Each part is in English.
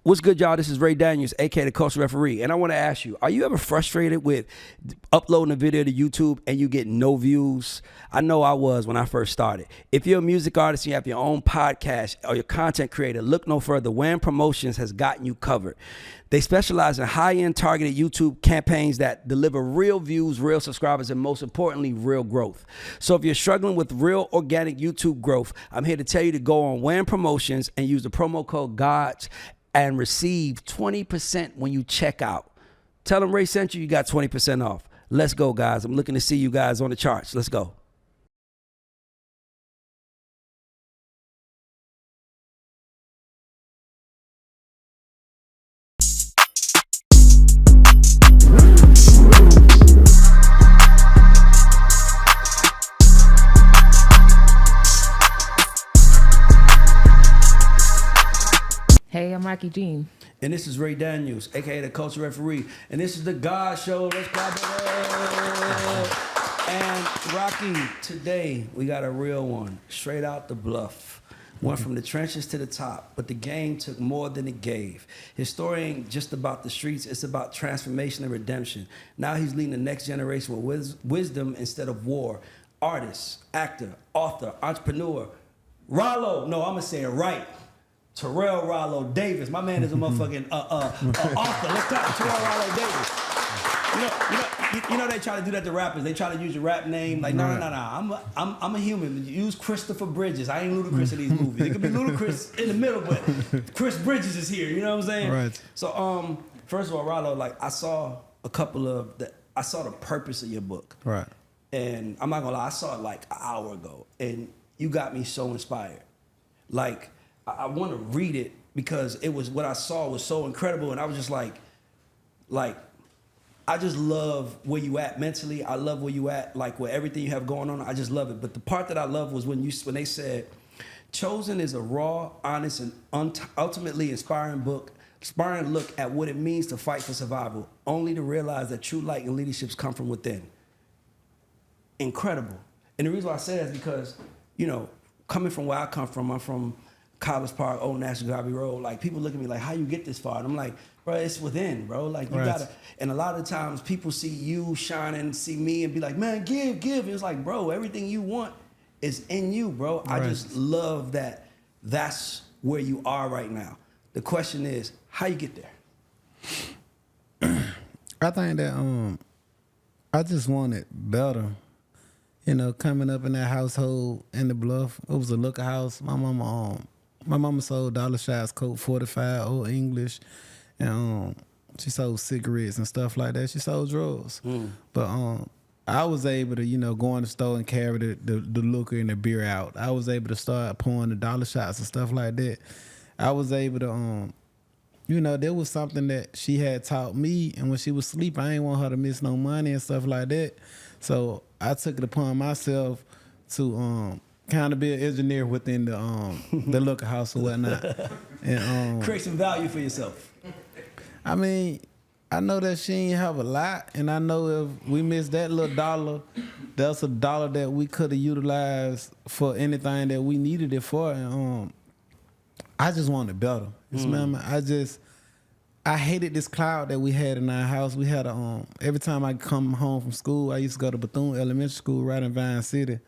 What's good, y'all? This is Ray Daniels, aka the Culture Referee, and I want to ask you: are you ever frustrated with uploading a video to YouTube and you get no views? I know I was when I first started. If you're a music artist and you have your own podcast or you're a content creator, look no further. WHAM Promotions has gotten you covered. They specialize in high-end targeted YouTube campaigns that deliver real views, real subscribers, and most importantly, real growth. So if you're struggling with real organic YouTube growth, I'm here to tell you to go on WHAM Promotions and use the promo code GAUDS and receive 20% when you check out. Tell them Ray sent you, you got 20% off. Let's go, guys. I'm looking to see you guys on the charts. Let's go. Hey, I'm Rocky Jean. And this is Ray Daniels, aka the Culture Referee. And this is the GAUDs Show. Let's clap it up. And Rocky, today we got a real one, straight out the bluff. Went from the trenches to the top, but the game took more than it gave. His story ain't just about the streets, it's about transformation and redemption. Now he's leading the next generation with wisdom instead of war. Artist, actor, author, entrepreneur. Ralo, no, I'm gonna say it right. Terrell Ralo Davis. My man is a motherfucking author. Let's talk to Terrell Ralo Davis. You know they try to do that to rappers. They try to use your rap name. Like, no. I'm a human. Use Christopher Bridges. I ain't Ludacris in these movies. It could be Ludacris in the middle, but Chris Bridges is here. You know what I'm saying? Right. So, first of all, Ralo, like I saw I saw the purpose of your book. Right. And I'm not gonna lie, I saw it like an hour ago, and you got me so inspired. Like, I want to read it because it was what I saw was so incredible, and I was just like, I just love where you at mentally. I love where you at, like with everything you have going on. I just love it. But the part that I love was when they said, "Chosen is a raw, honest, and ultimately inspiring look at what it means to fight for survival, only to realize that true light and leaderships come from within." Incredible. And the reason why I say that is because, you know, coming from where I come from, I'm from College Park, Old National Guard Road. Like, people look at me like, how you get this far? And I'm like, bro, it's within, bro. Like, you gotta. And a lot of the times people see you shining, see me and be like, man, give. And it's like, bro, everything you want is in you, bro. I just love that that's where you are right now. The question is, how you get there? I think that I just wanted better. You know, coming up in that household in the Bluff, it was a looker house. My mama sold dollar shots, Coke 45, Old English, and she sold cigarettes and stuff like that. She sold drugs. But I was able to, you know, go in the store and carry the liquor and the beer out. I was able to start pouring the dollar shots and stuff like that. I was able to, you know, there was something that she had taught me, and when she was asleep, I ain't want her to miss no money and stuff like that. So I took it upon myself to kind of be an engineer within the liquor house or whatnot. And create some value for yourself. I mean, I know that she ain't have a lot, and I know if we missed that little dollar, that's a dollar that we could have utilized for anything that we needed it for. And I just wanted better. You smell me? I hated this cloud that we had in our house. We had every time I come home from school, I used to go to Bethune Elementary School right in Vine City,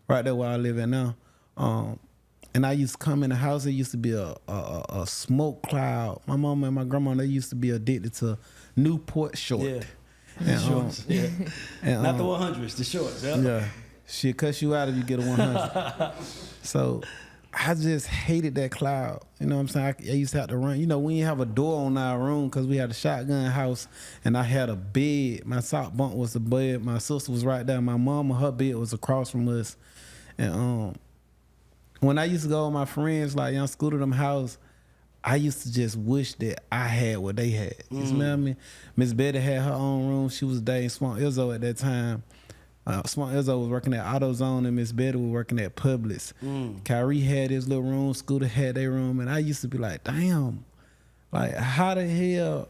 right there where I live at now. And I used to come in the house. It used to be a smoke cloud. My mama and my grandma, they used to be addicted to Newport Short. Yeah. And, shorts. Yeah. And, not the 100s, the shorts. Yeah. Yeah. She'll cuss you out if you get a 100. So I just hated that cloud. You know what I'm saying? I used to have to run. You know, we didn't have a door on our room because we had a shotgun house, and I had a bed. My sock bunk was the bed. My sister was right there. My mama, her bed was across from us. And when I used to go with my friends, like young school to them house, I used to just wish that I had what they had. You smell me? Miss Betty had her own room. She was dating Swamp Izzo at that time. Swamp Izzo was working at AutoZone, and Miss Betty was working at Publix. Kyrie had his little room. Scooter had their room. And I used to be like, damn, like, how the hell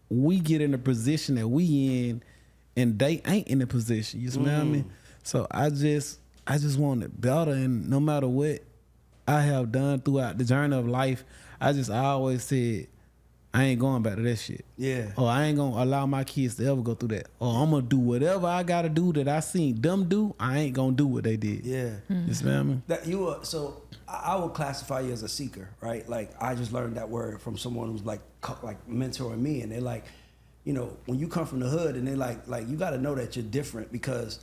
we get in the position that we in and they ain't in the position? You smell me? So I just wanted better. And no matter what I have done throughout the journey of life, I always said, I ain't going back to that shit. Yeah. Or I ain't gonna allow my kids to ever go through that. Or I'm gonna do whatever I gotta do that I seen them do. I ain't gonna do what they did. Yeah. You smell me? That you were, so I would classify you as a seeker, right? Like I just learned that word from someone who's like mentoring me, and they're like, you know, when you come from the hood, and they like you got to know that you're different, because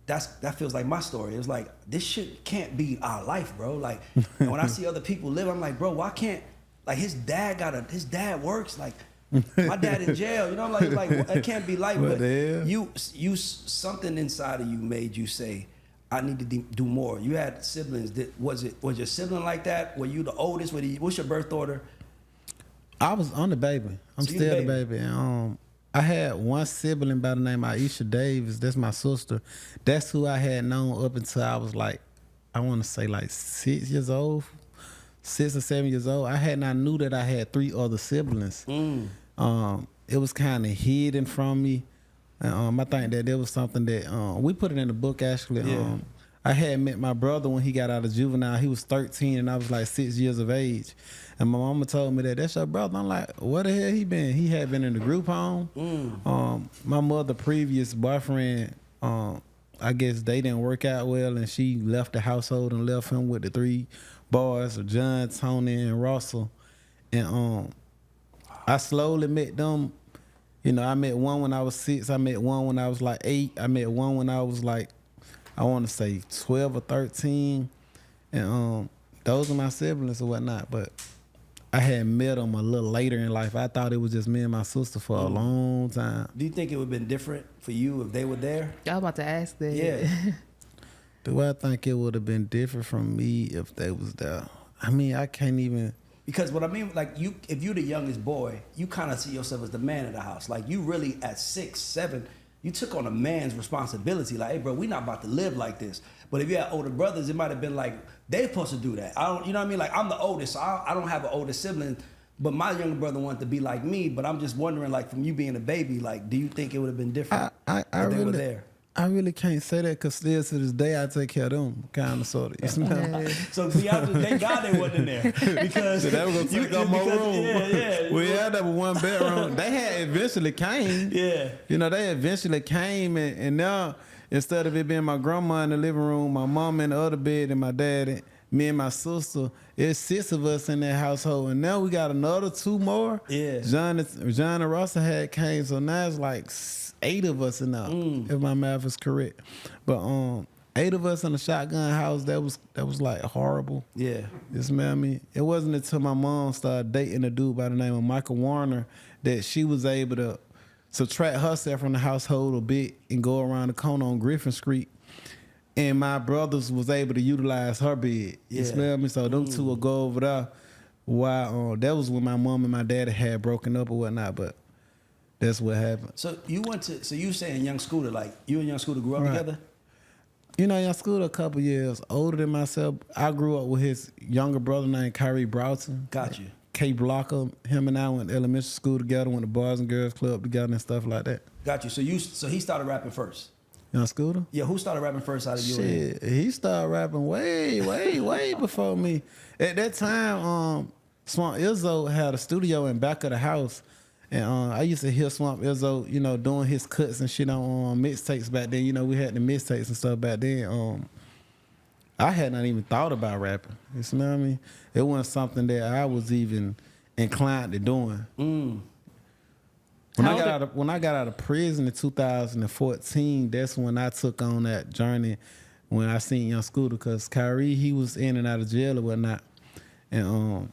that feels like my story. It's like this shit can't be our life, bro. Like and when I see other people live, I'm like, bro, why can't like his dad works like. My dad in jail, you know, like it can't be like, but you something inside of you made you say, I need to do more. You had siblings. Was your sibling like that? Were you the oldest? What's your birth order? I'm the baby. I'm still the baby. And I had one sibling by the name of Aisha Davis. That's my sister. That's who I had known up until I was like, I want to say like 6 years old. 6 or 7 years old. I had not knew that I had 3 other siblings. It was kind of hidden from me. I think that there was something that we put it in the book actually. Yeah. I had met my brother when he got out of juvenile. He was 13 and I was like 6 years of age. And my mama told me that's your brother. I'm like, where the hell he been? He had been in the group home. My mother previous boyfriend, I guess they didn't work out well, and she left the household and left him with the 3 boys of John, Tony, and Russell. And I slowly met them. You know, I met one when I was 6. I met one when I was like 8. I met one when I was like, I want to say 12 or 13. And those are my siblings or whatnot. But I had met them a little later in life. I thought it was just me and my sister for a long time. Do you think it would have been different for you if they were there? I was about to ask that. Yeah. Do I think it would have been different from me if they was there? I mean, I can't even... Because what I mean, like if you're the youngest boy, you kind of see yourself as the man of the house. Like you really at 6, 7, you took on a man's responsibility. Like, hey, bro, we not about to live like this. But if you had older brothers, it might have been like they're supposed to do that. I don't, you know what I mean? Like I'm the oldest, so I don't have an older sibling. But my younger brother wanted to be like me. But I'm just wondering, like from you being a baby, like do you think it would have been different if they were there? I really can't say that because still to this day I take care of them, kind of, sort of. You smell me? So to be honest, thank God they wasn't in there because So that was gonna take up more room. Yeah. We had that with 1 bedroom. They had eventually came. Yeah. You know, they eventually came, and now instead of it being my grandma in the living room, my mom in the other bed, and my dad, me and my sister, it's 6 of us in that household, and now we got another 2 more. Yeah. John and Russell had came, so now it's like 8 of us in there, if my math is correct. But 8 of us in a shotgun house, that was like horrible. Yeah. You smell me? It wasn't until my mom started dating a dude by the name of Michael Warner that she was able to subtract herself from the household a bit and go around the corner on Griffin Street. And my brothers was able to utilize her bed. You smell me? So them 2 will go over there. While that was when my mom and my daddy had broken up or whatnot, but that's what happened. So you saying Young Scooter, like you and Young Scooter grew up together? You know, Young Scooter a couple years older than myself. I grew up with his younger brother named Kyrie Broughton. Got you. K Blocker. Him and I went to elementary school together, went to Boys and Girls Club together and stuff like that. Got you. So he started rapping first. Young Scooter? Yeah, who started rapping first out of you and him? Shit, he started rapping way before me. At that time, Swamp Izzo had a studio in back of the house. And I used to hear Swamp Izzo, you know, doing his cuts and shit on mixtapes back then. You know, we had the mixtapes and stuff back then. I had not even thought about rapping. You know what I mean? It wasn't something that I was even inclined to doing. When I got out of prison in 2014, that's when I took on that journey when I seen Young Scooter, because Kyrie, he was in and out of jail or whatnot. And,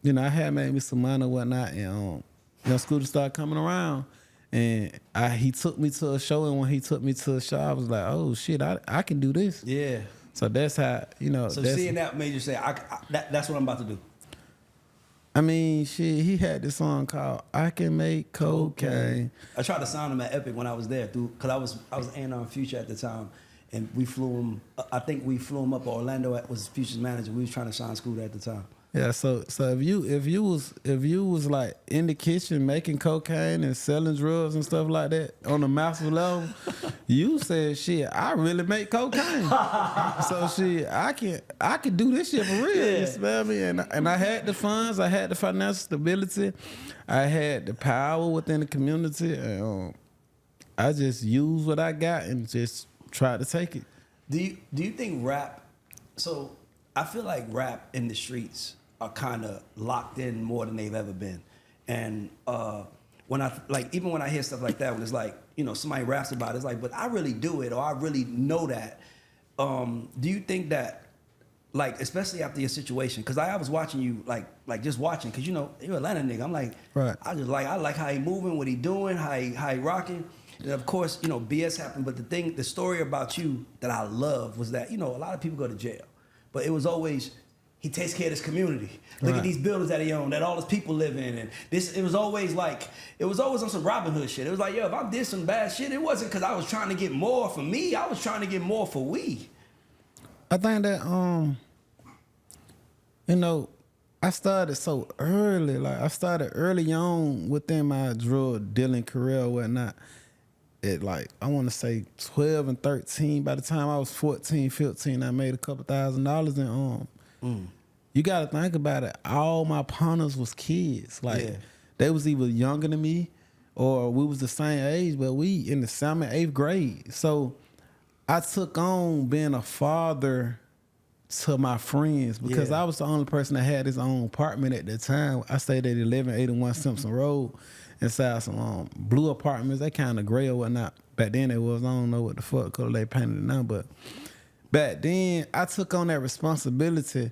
you know, I had made me some money or whatnot, and Young Scooter started coming around. And he took me to a show, and when he took me to a show, I was like, oh, shit, I can do this. Yeah. So that's how, you know. So seeing that made you say, that's what I'm about to do. I mean, shit, he had this song called I Can Make Cocaine. I tried to sign him at Epic when I was there, because I was A&R Future at the time, and we flew him. I think we flew him up. Orlando was Future's manager. We was trying to sign Scooter at the time. Yeah, so if you was like in the kitchen making cocaine and selling drugs and stuff like that on a massive level, you said shit, I really make cocaine. So shit, I can do this shit for real. Yeah. You smell me? And I had the funds, I had the financial stability, I had the power within the community, and I just used what I got and just tried to take it. Do you think rap? So I feel like rap in the streets are kind of locked in more than they've ever been, and when I like even when I hear stuff like that, when it's like somebody raps about it, it's like, but I really do it or I really know that. Do you think that, like, especially after your situation, because I was watching you like just watching, because you're Atlanta nigga. I'm like, right. I like how he moving, what he doing, how he rocking. And of course, BS happened, but the story about you that I love was that, a lot of people go to jail, but it was always, he takes care of this community. Look at these buildings that he owned, that all his people live in, and it was always on some Robin Hood shit. It was like, yo, if I did some bad shit, it wasn't because I was trying to get more for me, I was trying to get more for we. I think that, I started so early, like I started early on within my drug dealing career or whatnot. At like, I want to say 12 and 13. By the time I was 14, 15, I made a couple $1,000s. And you got to think about it. All my partners was kids. Like, they was either younger than me or we was the same age, but we in the 7th, 8th grade. So I took on being a father to my friends because I was the only person that had his own apartment at that time. I stayed at 1181 Simpson Road inside some blue apartments. They kind of gray or whatnot. Back then it was, I don't know what the fuck color they painted it now, but back then I took on that responsibility.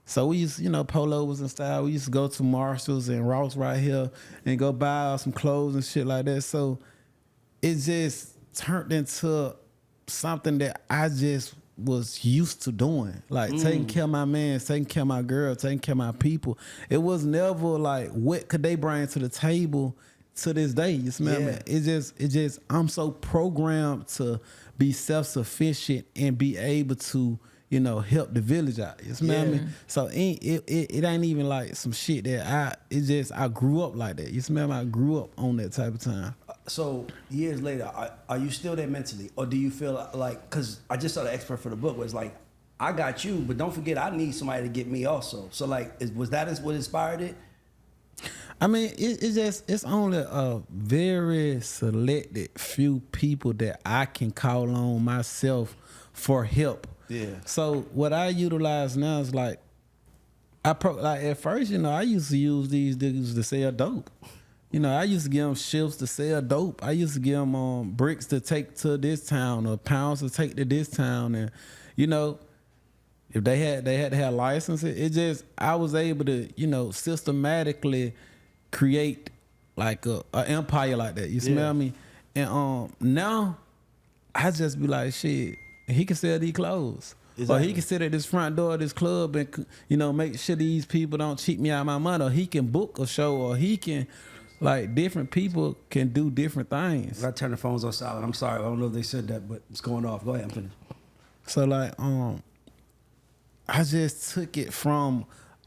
So we used, Polo was in style. We used to go to Marshalls and Ross right here and go buy some clothes and shit like that. So it just turned into something that I just was used to doing, like taking care of my man, taking care of my girl, taking care of my people. It was never like, what could they bring to the table to this day? You smell me? It just, I'm so programmed to be self-sufficient and be able to, help the village out. You smell me? So it ain't even like some shit that I grew up like that. You smell me? I grew up on that type of time. So years later, are you still there mentally, or do you feel like? Because I just saw the expert for the book, where it's like, I got you, but don't forget, I need somebody to get me also. So like, was that what inspired it? I mean, it's only a very selected few people that I can call on myself for help. Yeah. So what I utilize now is like, like at first, I used to use these niggas to sell dope. I used to give them shifts to sell dope. I used to give them bricks to take to this town or pounds to take to this town. And, if they had to have licenses, I was able to, systematically create like a empire like that. You smell me? And now I just be like, shit, he can sell these clothes. Exactly. Or he can sit at this front door of this club and, make sure these people don't cheat me out of my money. Or he can book a show, or he can... Like, different people can do different things. I turn the phones on silent. I'm sorry. I don't know if they said that, but it's going off. Go ahead. I'm finished. So, like, I just took it from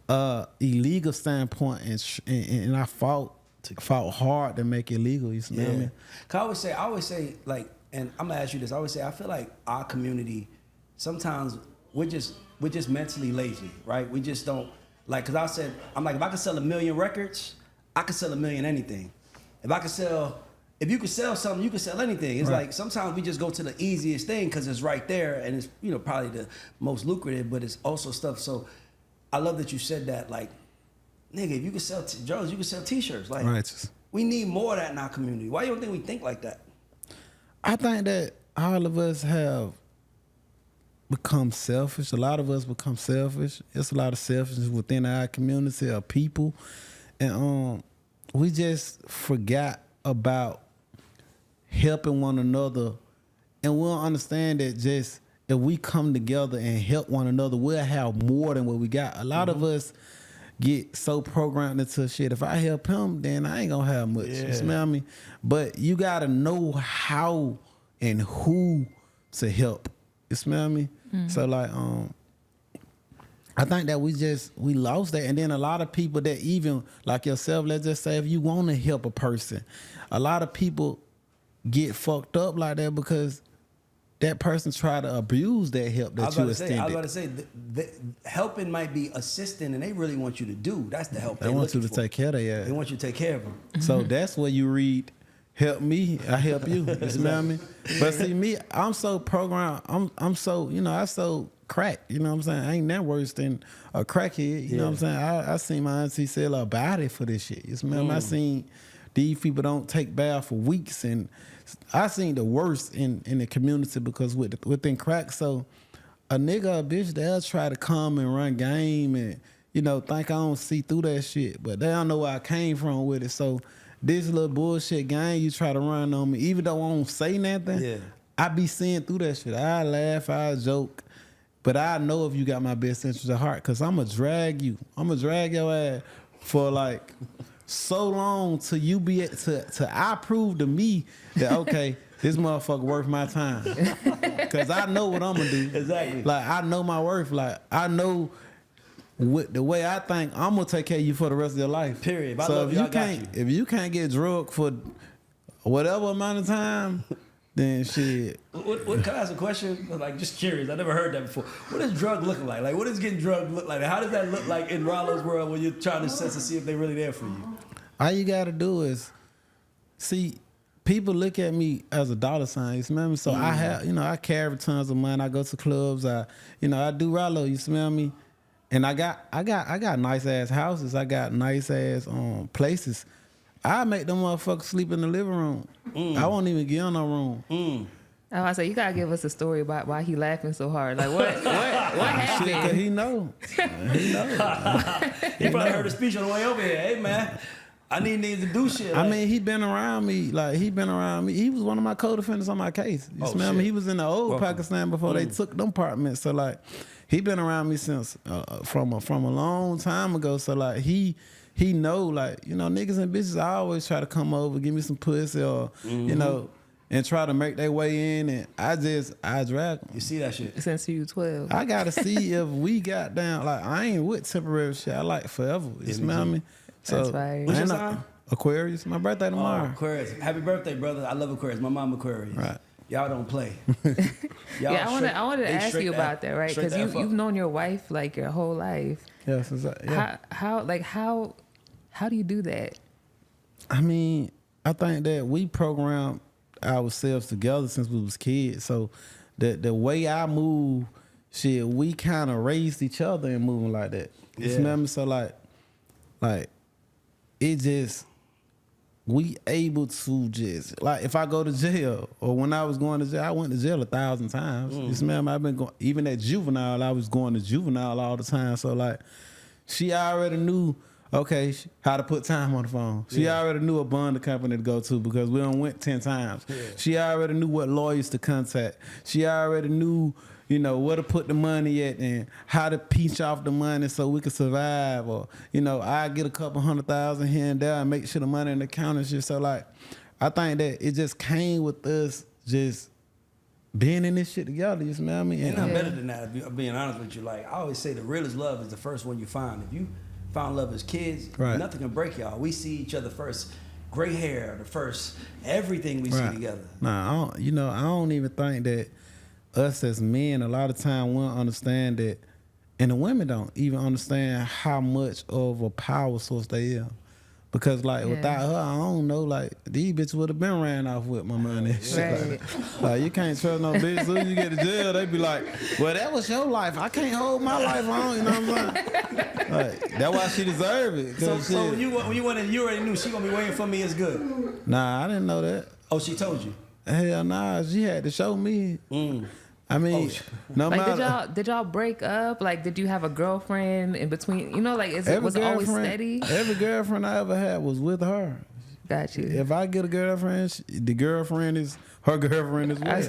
illegal standpoint, and I fought hard to make it legal. You smell me? I always say, like, and I'm gonna ask you this. I always say, I feel like our community, sometimes we're just mentally lazy, right? We just don't like. Cause I'm like, if I could sell 1 million records, I could sell 1 million anything. If you could sell something, you could sell anything. It's like sometimes we just go to the easiest thing because it's right there and it's probably the most lucrative, but it's also stuff. So I love that you said that. Like, nigga, if you could sell drugs, you could sell T-shirts. Like, we need more of that in our community. Why you don't think we think like that? I think that all of us have become selfish. A lot of us become selfish. It's a lot of selfishness within our community of people. And we just forgot about helping one another. And we'll understand that just if we come together and help one another, we'll have more than what we got. A lot of us get so programmed into shit. If I help him, then I ain't gonna have much. You smell me? But you gotta know how and who to help. You smell me? So like, I think that we lost that. And then a lot of people that even like yourself, let's just say if you want to help a person, a lot of people get fucked up like that because that person try to abuse that help that you extended. I was about to say, the helping might be assisting, and they really want you to do. That's the help they want you to take care of that. They want you to take care of them. So that's where you read, help me, I help you. You smell me? But see, me, I'm so programmed. I'm so, I so crack. You know what I'm saying? I ain't that worse than a crackhead. You know what I'm saying? I seen my auntie sell her body for this shit. You smell me? I seen these people don't take bath for weeks, and I seen the worst in the community because within crack. So a nigga or a bitch, they'll try to come and run game and, think I don't see through that shit. But they don't know where I came from with it. So this little bullshit game you try to run on me, even though I don't say nothing, I be seeing through that shit. I laugh, I joke. But I know if you got my best interest at heart, because I'm going to drag you. I'm going to drag your ass for like so long till you be to I prove to me that, okay, this motherfucker worth my time. Because I know what I'm going to do. Exactly. Like, I know my worth. Like, I know the way I think, I'm going to take care of you for the rest of your life. Period. So if you can't get drugged for whatever amount of time, then shit. What can I ask a question? Like, just curious. I never heard that before. What does drug look like? Like, what does getting drugged look like? How does that look like in Ralo's world when you're trying to sense to see if they're really there for you? All you gotta do is see. People look at me as a dollar sign. You smell me? So I have, I carry tons of money. I go to clubs. I do Ralo. You smell me? And I got nice ass houses. I got nice ass places. I make them motherfuckers sleep in the living room. I won't even get in no room. Oh, I said you gotta give us a story about why he laughing so hard. Like what happened? Shit, 'cause he know. He know. He probably heard a speech on the way over here. Hey man, I need to do shit. I mean, he been around me. He was one of my co-defendants on my case. You smell me? He was in the old Pakistan before they took them apartments. So like, he been around me since from a long time ago. So like, he know, like, niggas and bitches I always try to come over, give me some pussy or and try to make their way in, and I drag them. You see that shit? Since you 12. I gotta see if we got down. Like, I ain't with temporary shit. I like forever. You smell me? So, that's fire. What's your sign? Aquarius. My birthday tomorrow. Oh, Aquarius. Happy birthday, brother. I love Aquarius. My mom Aquarius. Right. Y'all don't play. I wanted to ask you about that, right? Because you've known your wife like your whole life. Yes, exactly. Yeah. How do you do that? I mean, I think that we programmed ourselves together since we was kids. So the way I move, shit, we kind of raised each other in moving like that. You smell me? So like it just, we able to just, like, if I go to jail, or when I was going to jail, I went to jail 1,000 times. You smell me? I've been going, even at juvenile, I was going to juvenile all the time. So like, she already knew, okay, how to put time on the phone. She already knew a bond company to go to because we done went 10 times. Yeah. She already knew what lawyers to contact. She already knew, where to put the money at and how to pinch off the money so we could survive. Or, I get a couple $100,000 here and there and make sure the money in the account and shit. So like, I think that it just came with us just being in this shit together. You smell me? Ain't nothing better than that. I'm being honest with you. Like, I always say, the realest love is the first one you find. If you found love as kids, nothing can break y'all. We see each other first. Gray hair, the first, everything we see together. Nah, I don't even think that us as men, a lot of time, we don't understand that, and the women don't even understand how much of a power source they are. Because like without her, I don't know, like these bitches would have been ran off with my money. Right. Like you can't trust no bitch. As soon as you get to jail, they be like, well, that was your life. I can't hold my life on. You know what I'm saying? Like, that's why she deserve it. So when you went in, you already knew she gonna be waiting for me as good. Nah, I didn't know that. Oh, she told you? Hell nah, she had to show me. I mean, no like, matter. Did y'all break up? Like, did you have a girlfriend in between? Was it always steady? Every girlfriend I ever had was with her. Got you. If I get a girlfriend, the girlfriend is her girlfriend as well.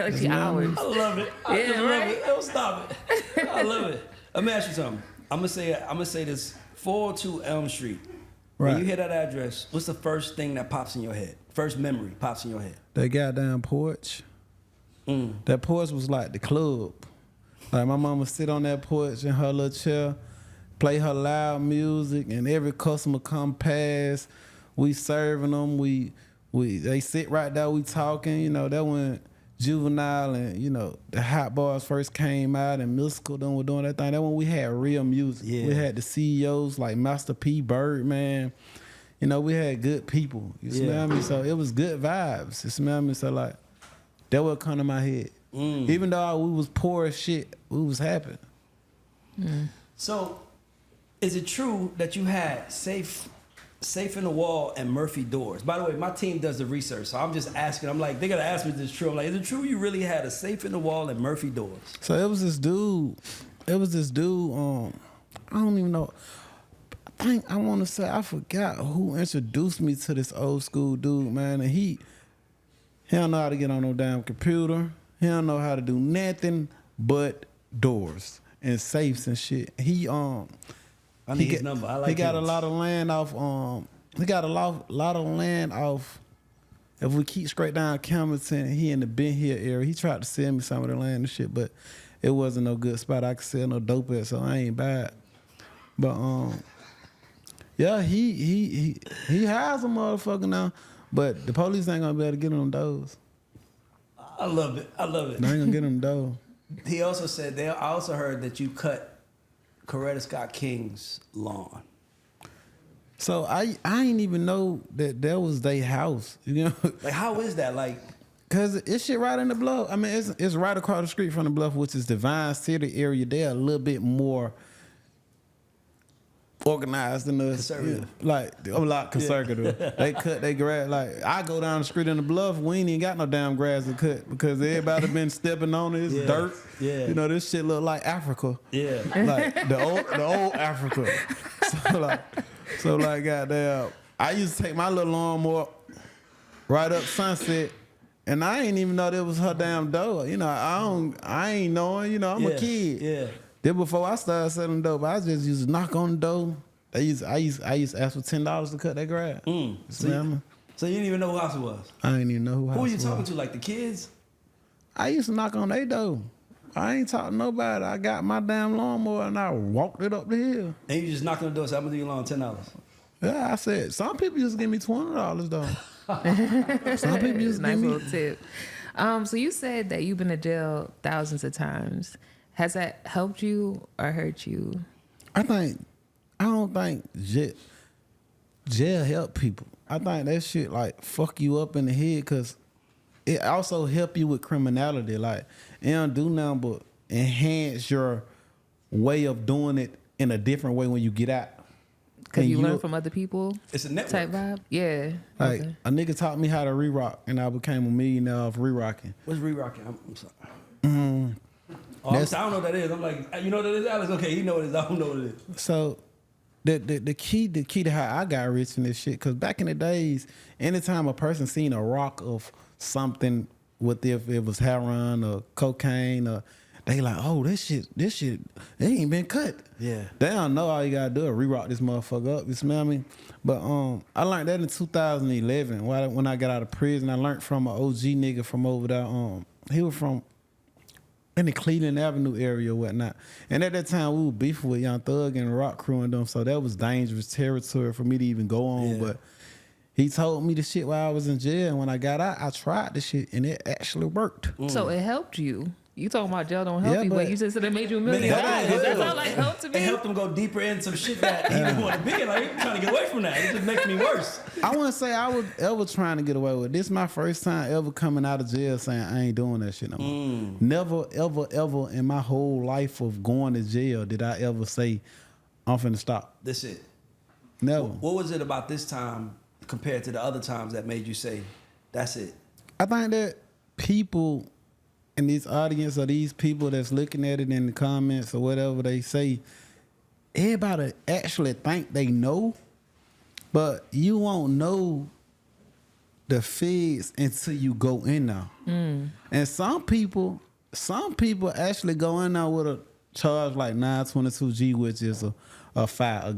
Like she ours. I love it. I just love it. Don't stop it. I love it. Let me ask you something. I'm gonna say this. 402 Elm Street. When you hear that address, what's the first thing that pops in your head? First memory pops in your head? That goddamn porch. That porch was like the club. Like my mama sit on that porch in her little chair, play her loud music, and every customer come past, we serving them. They sit right there, we talking. You know, that when Juvenile and, you know, the Hot Boys first came out and Mystical them were doing that thing. That when we had real music. Yeah. We had the CEOs like Master P, Birdman. You know, we had good people. You smell me? So it was good vibes. You smell me? So like, that would come to my head. Even though we was poor as shit, we was happy. So, is it true that you had Safe in the Wall and Murphy Doors? By the way, my team does the research, so I'm just asking. I'm like, they gotta ask me if this is true. I'm like, is it true you really had a Safe in the Wall and Murphy Doors? So it was this dude. I don't even know. I want to say, I forgot who introduced me to this old school dude, man. And he don't know how to get on no damn computer. He don't know how to do nothing but doors and safes and shit. I need his number. I like he got a lot of land off. He got a lot of land off. If we keep straight down Campbellton, he in the Ben Hill area. He tried to sell me some of the land and shit, but it wasn't no good spot I could sell no dope at, so I ain't bad. But yeah, he has a motherfucker now, but the police ain't gonna be able to get him those. I love it. They ain't gonna get him those. He also said I also heard that you cut Coretta Scott King's lawn. So I ain't even know that was their house. You know, like how is that? Like, cause it's shit right in the bluff. I mean, it's right across the street from the bluff, which is Divine City area. They're a little bit more organized than us. Conservative. Like a lot conservative. Yeah. They cut their grass. Like I go down the street in the bluff, we ain't even got no damn grass to cut because everybody been stepping on it. It's dirt. Yeah. You know, this shit look like Africa. Yeah. Like the old Africa. So like goddamn, I used to take my little lawnmower right up Sunset, and I ain't even know that was her damn door. You know, I ain't knowing. You know, I'm a kid. Yeah. Then before I started selling dope, I just used to knock on the door. I used to ask for $10 to cut that grass. So you didn't even know who house it was? I didn't even know who house it was. Who were you talking to, like the kids? I used to knock on their door. I ain't talking to nobody. I got my damn lawnmower and I walked it up the hill. And you just knocked on the door, so I'm gonna do your lawn $10. Yeah, I said, some people just give me $20 though. Some people just nice give me little tip. So you said that you've been to jail thousands of times. Has that helped you or hurt you? I don't think jail help people. I think that shit like fuck you up in the head because it also help you with criminality. Like it don't do nothing but enhance your way of doing it in a different way when you get out. Because you learn from other people? It's a network. Type vibe? Yeah. Like a nigga taught me how to re-rock and I became a millionaire off re-rocking. What's re-rocking? I'm sorry. I don't know what that is. I'm like, you know what that is, Alex? Okay, you know what it is. I don't know what it is. So the key to how I got rich in this shit, because back in the days, anytime a person seen a rock of something, with if it was heroin or cocaine, or they like, oh, this shit, it ain't been cut. Yeah. They don't know all you gotta do is re-rock this motherfucker up. You smell me? But I learned that in 2011 when I got out of prison. I learned from an OG nigga from over there. He was from in the Cleveland Avenue area or whatnot. And at that time, we were beefing with Young Thug and Rock Crew and them, so that was dangerous territory for me to even go on. Yeah. But he told me the shit while I was in jail, and when I got out, I tried the shit, and it actually worked. So it helped you. You talking about jail don't help you, but you just said it made you a millionaire. That sounds like help to me. It helped him go deeper into some shit that he didn't want to be in. Like, he trying to get away from that. It just makes me worse. I wouldn't say I was ever trying to get away with it. This is my first time ever coming out of jail saying I ain't doing that shit no more. Never, ever, ever in my whole life of going to jail did I ever say I'm finna stop. That's it. Never. What was it about this time compared to the other times that made you say, that's it? I think that people in this audience or these people that's looking at it in the comments or whatever they say, everybody actually think they know, but you won't know the feds until you go in there. And some people actually go in there with a charge like 922G, which is a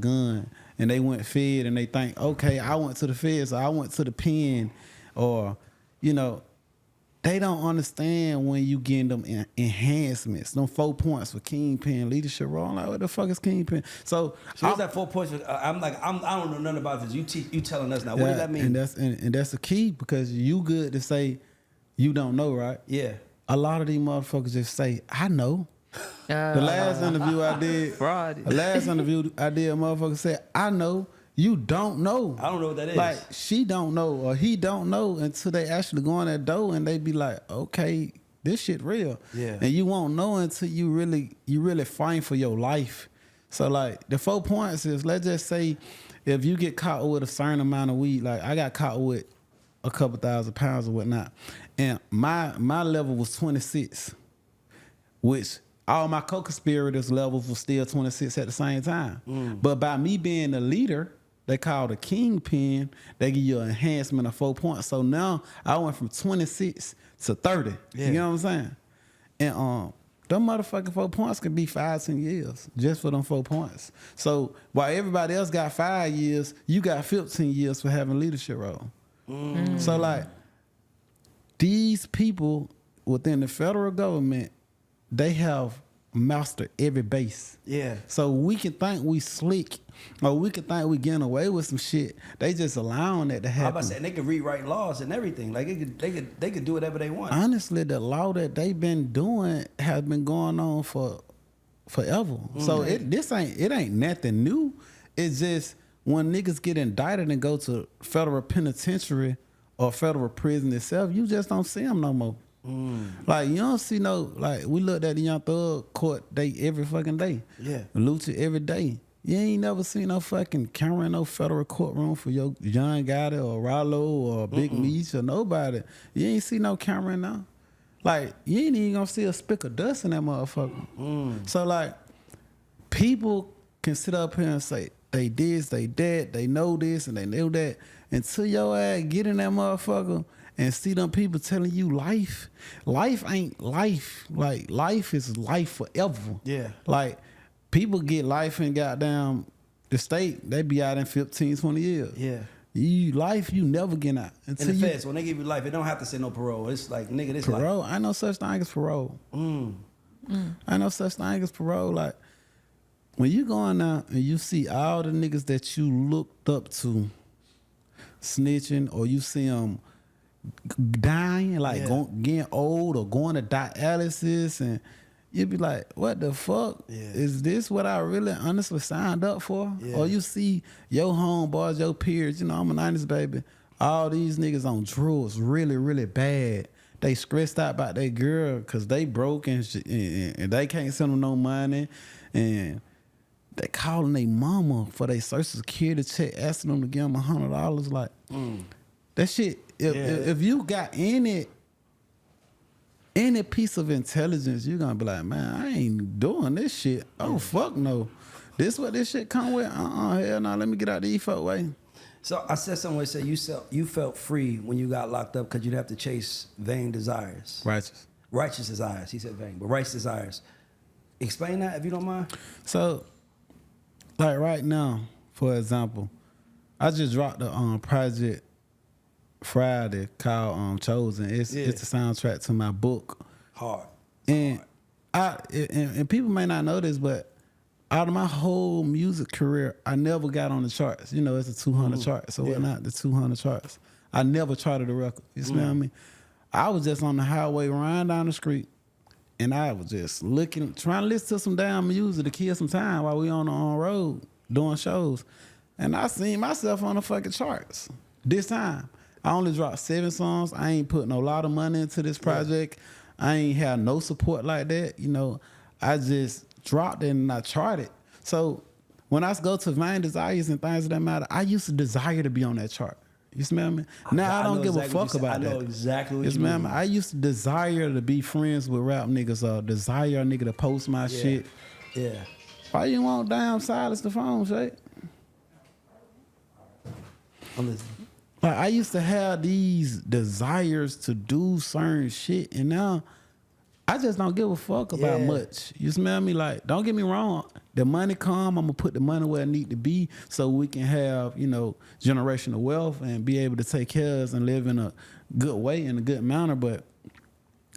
gun, and they went fed and they think, okay, I went to the feds, or I went to the pen, or, you know, they don't understand when you getting them enhancements, them 4 points for kingpin leadership role. I'm like, what the fuck is kingpin? So what's that 4 points? I'm like, I don't know nothing about this. You telling us now. What does that mean? And that's the key, because you good to say you don't know, right? Yeah. A lot of these motherfuckers just say, I know. The last interview I did, fraud. a motherfucker said, I know. You don't know. I don't know what that is. Like, she don't know or he don't know until they actually go in that door and they be like, okay, this shit real. Yeah. And you won't know until you really fight for your life. So like the 4 points is, let's just say if you get caught with a certain amount of weed, like I got caught with a couple 1,000 pounds or whatnot, and my level was 26, which all my co-conspirators levels were still 26 at the same time. But by me being the leader, they call the kingpin, they give you an enhancement of 4 points. So now I went from 26 to 30. Yeah. You know what I'm saying? And them motherfucking 4 points could be 5-10 years just for them 4 points. So while everybody else got 5 years, you got 15 years for having a leadership role. So like, these people within the federal government, they have mastered every base. Yeah. So we can think we slick, or we can think we getting away with some shit. They just allowing that to happen. I'm about to say, and they could rewrite laws and everything. Like they could do whatever they want. Honestly, the law that they've been doing has been going on for forever. So it ain't nothing new. It's just when niggas get indicted and go to federal penitentiary or federal prison itself, you just don't see them no more. Like, you don't see like, we looked at the Young Thug court day every fucking day. Yeah. Lucha every day. You ain't never seen no fucking camera in no federal courtroom for your John Gotti or Ralo or Big Meech or nobody. You ain't see no camera in there. Like, you ain't even gonna see a speck of dust in that motherfucker. So like, people can sit up here and say, they this, they that, they know this and they know that, until your ass get in that motherfucker and see them people telling you life ain't life. Like, life is life forever. Yeah. Like, people get life in goddamn the state, they be out in 15, 20 years. Yeah. You never get out. In the feds, when they give you life, it don't have to say no parole. It's like, nigga, this parole, life. I know such thing as parole. I know such thing as parole. Like, when you going out and you see all the niggas that you looked up to snitching, or you see them dying, like getting old or going to dialysis, and you be like, what the fuck? Yeah. Is this what I really honestly signed up for? Yeah. Or you see your homeboys, your peers, I'm a 90s baby, all these niggas on drugs really, really bad. They stressed out about their girl because they broke and they can't send them no money, and they calling their mama for their social security check, asking them to give them $100. Like, that shit, if you got any piece of intelligence, you're gonna be like, man, I ain't doing this shit. Oh, fuck no. This what this shit come with? Hell no, let me get out the E-folk way. So I said somewhere, say you felt free when you got locked up because you'd have to chase vain desires. Righteous desires. He said vain, but righteous desires. Explain that if you don't mind. So, like right now, for example, I just dropped a project Friday called Chosen. It's the soundtrack to my book. Hard. And and people may not know this, but out of my whole music career, I never got on the charts. It's a 200 charts or whatnot, the 200 charts. I never charted a record. You smell me? I was just on the highway riding down the street, and I was just trying to listen to some damn music to kill some time while we on the road doing shows. And I seen myself on the fucking charts. This time, I only dropped 7 songs. I ain't putting a lot of money into this project. I ain't had no support like that. I just dropped it and I charted. So when I go to vain desires and things of that matter, I used to desire to be on that chart. You smell me? Now I don't give a fuck about that. I know exactly what you mean. I used to desire to be friends with rap niggas, or desire a nigga to post my shit. Yeah. Why you won't damn silence the phone, Shay? I'm listening. Like, I used to have these desires to do certain shit, and now I just don't give a fuck about much. You smell me? Like, don't get me wrong. The money come, I'm gonna put the money where it need to be so we can have, generational wealth and be able to take care of us and live in a good way, in a good manner. But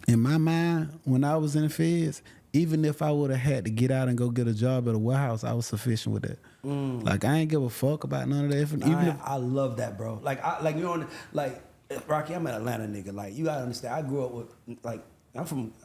in my mind, when I was in the feds, even if I would have had to get out and go get a job at a warehouse, I was sufficient with that. Like I ain't give a fuck about none of that. I love that, bro. Like Rocky, I'm an Atlanta nigga. Like you gotta understand, I grew up with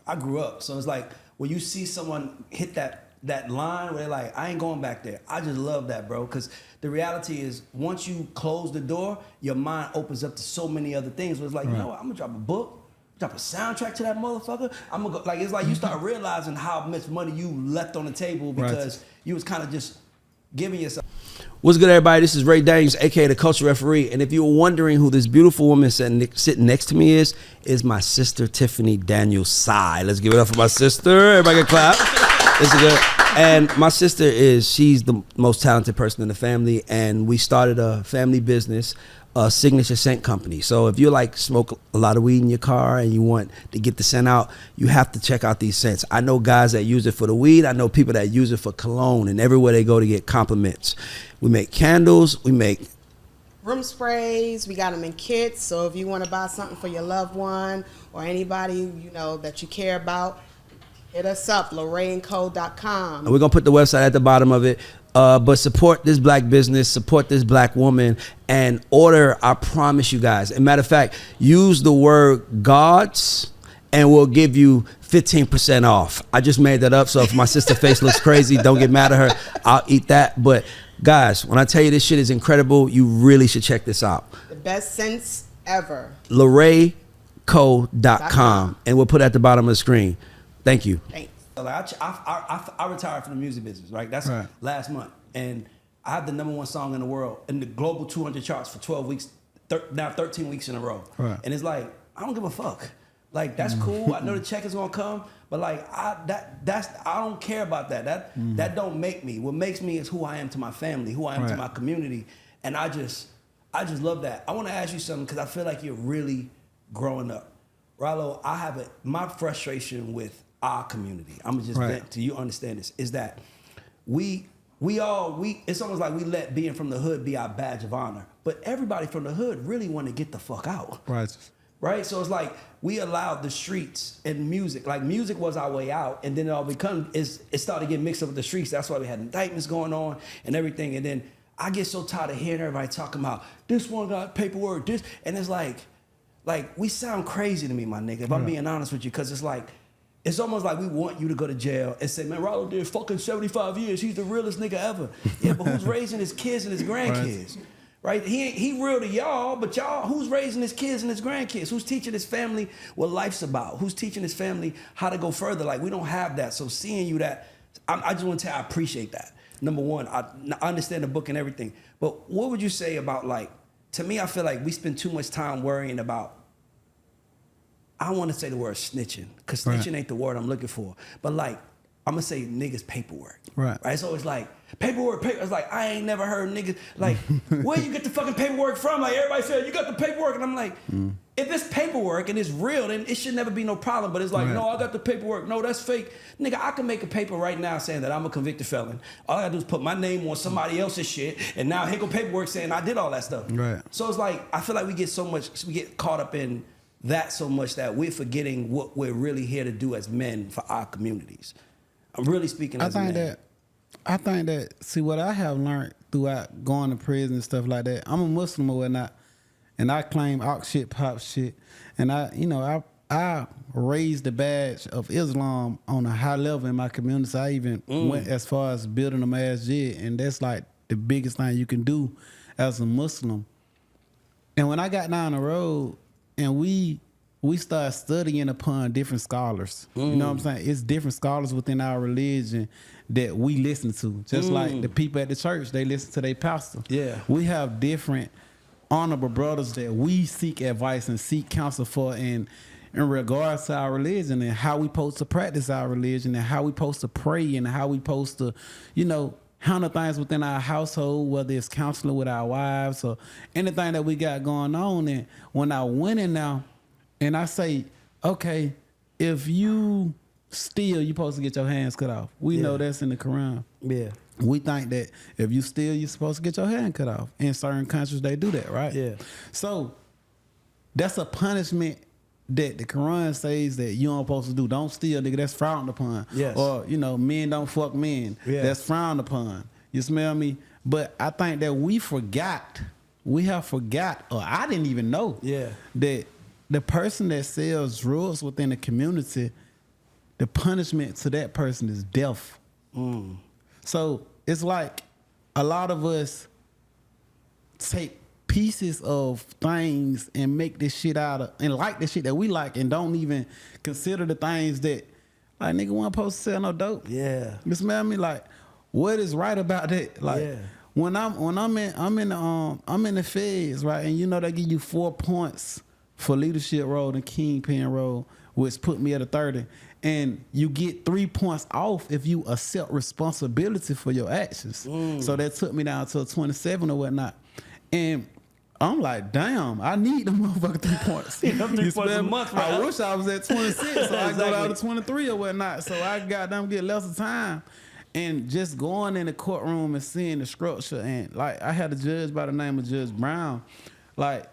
I grew up, so it's like when you see someone hit that line where they're like, I ain't going back there. I just love that, bro, because the reality is once you close the door, your mind opens up to so many other things. Where it's like, you know what, I'm gonna drop a book. Drop a soundtrack to that motherfucker. I'm gonna go, like it's like you start realizing how much money you left on the table because you was kind of just giving yourself. What's good, everybody? This is Ray Daniels, aka the Culture Referee, and if you were wondering who this beautiful woman sitting next to me is my sister Tiffany Daniels Sai. Let's give it up for my sister. Everybody can clap. This is good. And my sister she's the most talented person in the family, and we started a family business, a signature scent company. So if you like smoke a lot of weed in your car and you want to get the scent out, you have to check out these scents. I know guys that use it for the weed. I know people that use it for cologne, and everywhere they go to get compliments. We make candles. We make room sprays. We got them in kits. So if you want to buy something for your loved one or anybody that you care about, hit us up, LorraineCo.com. And we're gonna put the website at the bottom of it. But support this black business, support this black woman, and order. I promise you guys. As a matter of fact, use the word GAUDs, and we'll give you 15% off. I just made that up, so if my sister's face looks crazy, don't get mad at her. I'll eat that. But guys, when I tell you this shit is incredible, you really should check this out. The best scents ever. LorraineCo.com, and we'll put it at the bottom of the screen. Thank you. Thanks. Like I retired from the music business, right? That's last month, and I had the #1 song in the world in the global 200 charts for 12 weeks, now 13 weeks in a row. Right. And it's like I don't give a fuck. Like that's cool. I know the check is gonna come, but like I don't care about that. That don't make me. What makes me is who I am to my family, who I am to my community, and I just love that. I want to ask you something because I feel like you're really growing up, Ralo. I have my frustration with our community. I'm gonna just vent till you understand this. Is that we it's almost like we let being from the hood be our badge of honor, but everybody from the hood really want to get the fuck out. Right. So it's like we allowed the streets and music. Like music was our way out, and then it started getting mixed up with the streets. That's why we had indictments going on and everything. And then I get so tired of hearing everybody talking about this one got paperwork, this, and it's like we sound crazy to me, my nigga. If I'm being honest with you, because it's like. It's almost like we want you to go to jail and say, man, Ralo did fucking 75 years. He's the realest nigga ever. Yeah, but who's raising his kids and his grandkids? Right? He real to y'all, but y'all, who's raising his kids and his grandkids? Who's teaching his family what life's about? Who's teaching his family how to go further? Like, we don't have that. So seeing you I just want to tell you, I appreciate that. Number one, I understand the book and everything. But what would you say about, like, to me, I feel like we spend too much time worrying about, I want to say the word snitching, because snitching ain't the word I'm looking for. But like, I'm going to say niggas paperwork. Right? So it's like, paperwork. It's like, I ain't never heard niggas, like, where you get the fucking paperwork from? Like, everybody said, you got the paperwork. And I'm like, if it's paperwork and it's real, then it should never be no problem. But it's like, no, I got the paperwork. No, that's fake. Nigga, I can make a paper right now saying that I'm a convicted felon. All I got to do is put my name on somebody else's shit, and now here go paperwork saying I did all that stuff. Right. So it's like, I feel like we get caught up in that so much that we're forgetting what we're really here to do as men for our communities. I'm really speaking as a man. I think that, see, what I have learned throughout going to prison and stuff like that, I'm a Muslim or whatnot, and I claim ox shit, pop shit, and I raised the badge of Islam on a high level in my community. So I even went as far as building a masjid, and that's like the biggest thing you can do as a Muslim. And when I got down the road, and we start studying upon different scholars. You know what I'm saying? It's different scholars within our religion that we listen to. Just like the people at the church, they listen to their pastor. Yeah. We have different honorable brothers that we seek advice and seek counsel for in regards to our religion and how we supposed to practice our religion and how we supposed to pray and how we supposed to, handle things within our household, whether it's counseling with our wives or anything that we got going on. And when I went in now and I say, okay, if you steal, you're supposed to get your hands cut off. We know that's in the Quran. Yeah. We think that if you steal, you're supposed to get your hand cut off. In certain countries, they do that, right? Yeah. So that's a punishment that the Quran says that you aren't supposed to do. Don't steal, nigga. That's frowned upon. Yes. Or, you know, men don't fuck men. Yeah. That's frowned upon. You smell me? But I think that we have forgot, or I didn't even know that the person that sells drugs within the community, the punishment to that person is death. So it's like a lot of us take pieces of things and make this shit out of, and like the shit that we like, and don't even consider the things that, like, nigga wasn't supposed to sell no dope. Yeah. You smell me? Like, what is right about that? Like, when I'm in the feds, right, and you know they give you 4 points for leadership role and kingpin role, which put me at a 30, and you get 3 points off if you accept responsibility for your actions. So that took me down to a 27 or whatnot, and I'm like, damn, I need the motherfucking 3 points. 3 points a month, right? I wish I was at 26, so I go Exactly. down to 23 or whatnot. So I goddamn get less of time. And just going in the courtroom and seeing the structure, and like I had a judge by the name of Judge Brown, like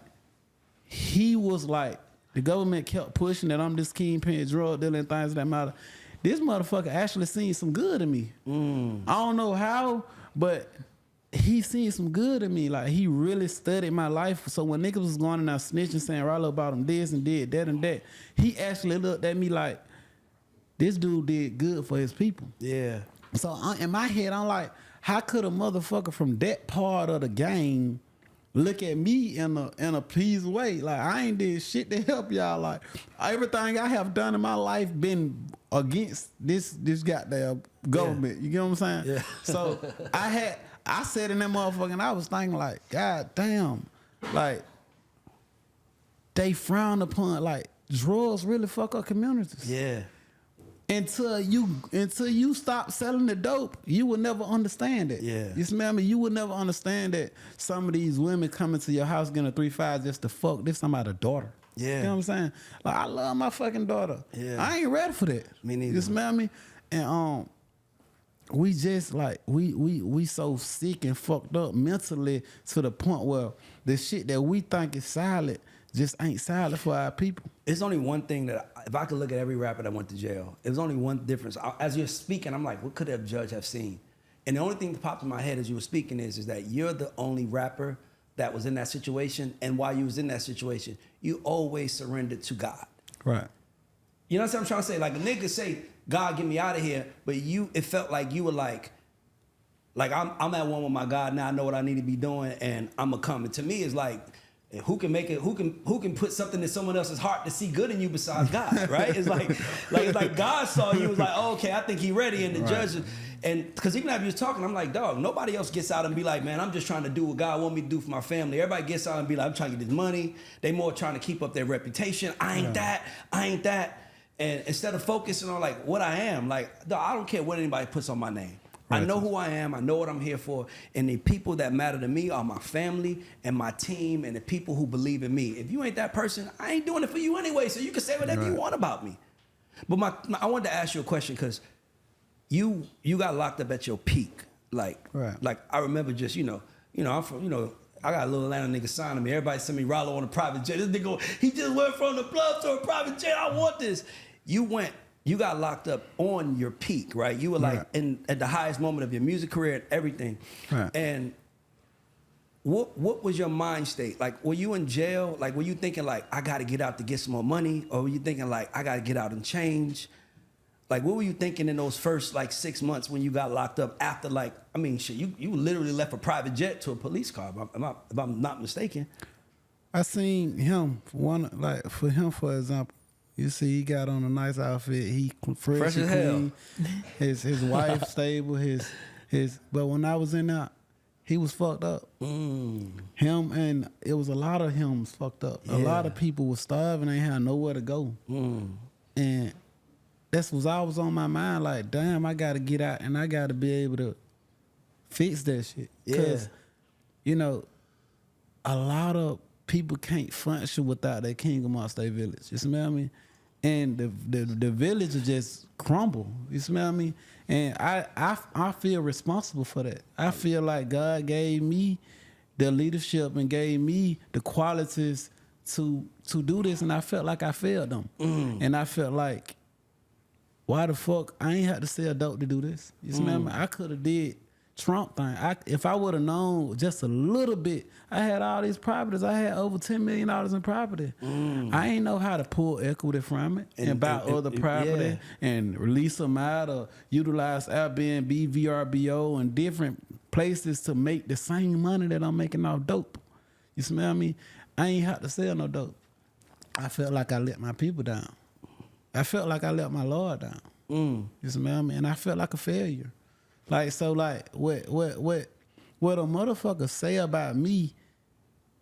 he was like, the government kept pushing that I'm this kingpin, drug dealer, and things that matter. This motherfucker actually seen some good in me. I don't know how, but he seen some good in me. Like, he really studied my life. So when niggas was going in there snitching, saying Ralo about him this and did that and that, he actually looked at me like, this dude did good for his people. Yeah. So in my head, I'm like, how could a motherfucker from that part of the game look at me in a pleased way? Like, I ain't did shit to help y'all. Like, everything I have done in my life been against this goddamn government. You get what I'm saying? Yeah. So I said in that motherfucker, and I was thinking like, God damn, like, they frown upon, like, drugs really fuck up communities. Yeah. Until you stop selling the dope, you will never understand it. Yeah. You smell me? You will never understand that some of these women coming to your house getting a 3-5 just to fuck this somebody's daughter. Yeah. You know what I'm saying? Like, I love my fucking daughter. Yeah. I ain't ready for that. Me neither. You smell me? And we just like we so sick and fucked up mentally to the point where the shit that we think is solid just ain't solid for our people. It's only one thing that, if I could look at every rapper that went to jail, it was only one difference. As you're speaking, I'm like, what could a judge have seen? And the only thing that popped in my head as you were speaking is that you're the only rapper that was in that situation, and while you was in that situation, you always surrendered to God. Right. You know what I'm trying to say? Like, a nigga say, God, get me out of here, but it felt like you were like I'm at one with my God now. I know what I need to be doing, and I'm gonna come. And to me, it's like, who can make it? Who can put something in someone else's heart to see good in you besides God, right? It's like God saw you, was like, oh, okay, I think he ready, and the judge, and because even after you was talking, I'm like, dog, nobody else gets out and be like, man, I'm just trying to do what God want me to do for my family. Everybody gets out and be like, I'm trying to get this money. They more trying to keep up their reputation. I ain't that. And instead of focusing on like what I am, like, dog, I don't care what anybody puts on my name. I know who I am. I know what I'm here for. And the people that matter to me are my family and my team and the people who believe in me. If you ain't that person, I ain't doing it for you anyway. So you can say whatever you want about me. But I wanted to ask you a question, because you got locked up at your peak. Like I remember just, I'm from, I got a little Atlanta nigga signing me. Everybody send me Ralo on a private jet. This nigga, he just went from the club to a private jet. I want this. You got locked up on your peak, right? You were like at the highest moment of your music career and everything. Right. And what was your mind state? Like, were you in jail? Like, were you thinking like, I got to get out to get some more money? Or were you thinking like, I got to get out and change? Like, what were you thinking in those first like 6 months when you got locked up after shit, you literally left a private jet to a police car, if I'm not mistaken. I seen him, for example. You see, he got on a nice outfit. He fresh and clean. His wife stable. But when I was in there, he was fucked up. Him, and it was a lot of him fucked up. Yeah. A lot of people was starving. They had nowhere to go. And that's what I was on my mind. Like, damn, I got to get out and I got to be able to fix that shit. Because, a lot of people can't function without their king amongst their village. You smell me? And the village will just crumble. You smell me? And I feel responsible for that. I feel like God gave me the leadership and gave me the qualities to do this, and I felt like I failed them. And I felt like, why the fuck I ain't had to sell dope to do this? You smell me? I could have did Trump thing. If I would have known just a little bit, I had all these properties. I had over $10 million in property. I ain't know how to pull equity from it and buy other property and release them out or utilize Airbnb, VRBO, and different places to make the same money that I'm making off dope. You smell me? I ain't had to sell no dope. I felt like I let my people down. I felt like I let my Lord down. You smell me? And I felt like a failure. Like, so like what a motherfucker say about me,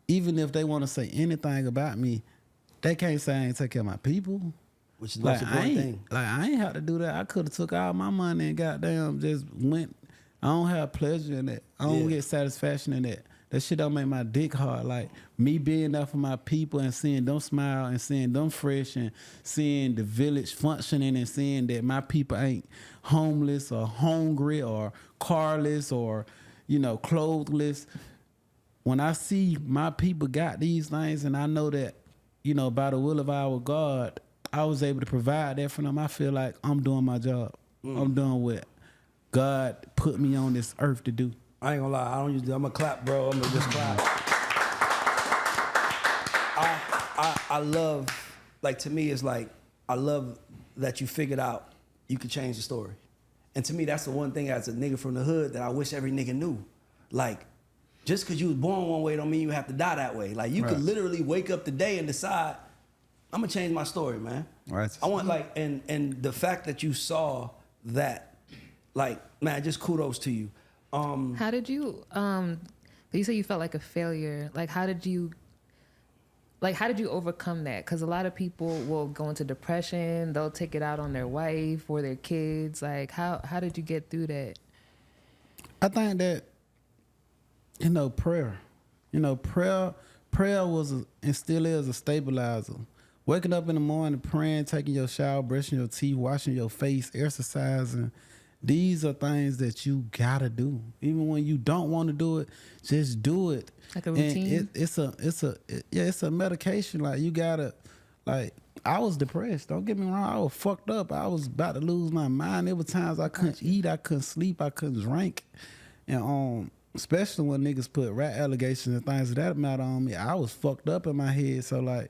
even if they want to say anything about me, they can't say I ain't take care of my people. Which is the most important thing. Like, I ain't have to do that. I could have took all my money and goddamn just went. I don't have pleasure in that. I don't get satisfaction in that. That shit don't make my dick hard. Like, me being there for my people and seeing them smile and seeing them fresh and seeing the village functioning and seeing that my people ain't homeless or hungry or carless or, you know, clothless. When I see my people got these things and I know that, you know, by the will of our God, I was able to provide that for them, I feel like I'm doing my job. I'm doing what God put me on this earth to do. I ain't gonna lie, I'm gonna clap, bro. I'm gonna just clap. I love, like, to me, it's like, I love that you figured out you could change the story. And to me, that's the one thing as a nigga from the hood that I wish every nigga knew. Like, just because you was born one way don't mean you have to die that way. Like, you could literally wake up today and decide, I'm gonna change my story, man. Right. I want, like, and the fact that you saw that, like, man, just kudos to you. How did you you say you felt like a failure, like how did you overcome that? Because a lot of people will go into depression, they'll take it out on their wife or their kids. Like how did you get through that? I think that, you know, prayer was and still is a stabilizer. Waking up in the morning, praying, taking your shower, brushing your teeth, washing your face, exercising. These are things that you gotta do. Even when you don't want to do it, just do it. Like a routine. And it's a medication. Like, you gotta, like, I was depressed. Don't get me wrong. I was fucked up. I was about to lose my mind. There were times I couldn't eat, I couldn't sleep, I couldn't drink. And especially when niggas put rat allegations and things of that matter on me, I was fucked up in my head. So like,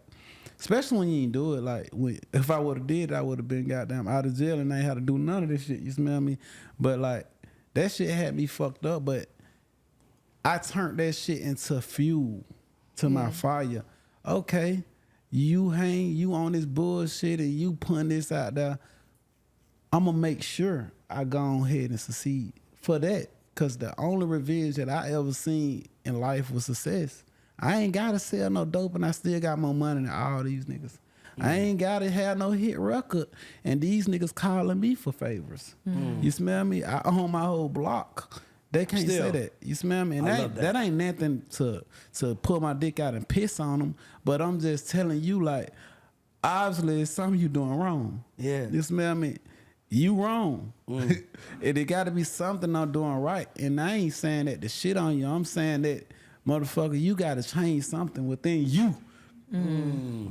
especially when you ain't do it, like, if I would have did it, I would have been goddamn out of jail and I ain't had to do none of this shit, you smell me? But like, that shit had me fucked up, but I turned that shit into fuel to my fire. Okay, you on this bullshit and you putting this out there, I'm gonna make sure I go ahead and succeed for that. Cause the only revenge that I ever seen in life was success. I ain't gotta sell no dope and I still got more money than all these niggas. I ain't gotta have no hit record and these niggas calling me for favors. You smell me? I own my whole block. They can't say that. You smell me? And that ain't nothing to pull my dick out and piss on them, but I'm just telling you, like, obviously it's something you doing wrong. Yeah. You smell me? You wrong. And it gotta be something I'm doing right. And I ain't saying that to shit on you. I'm saying that, motherfucker, you gotta change something within you.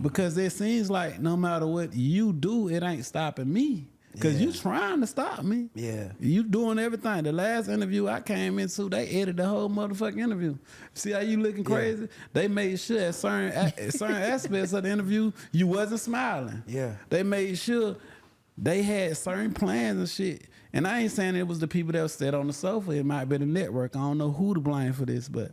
Because it seems like no matter what you do, it ain't stopping me. Cause you trying to stop me. Yeah. You doing everything. The last interview I came into, they edited the whole motherfucking interview. See how you looking crazy? They made sure at certain aspects of the interview, you wasn't smiling. Yeah. They made sure they had certain plans and shit. And I ain't saying it was the people that sat on the sofa. It might be the network. I don't know who to blame for this, but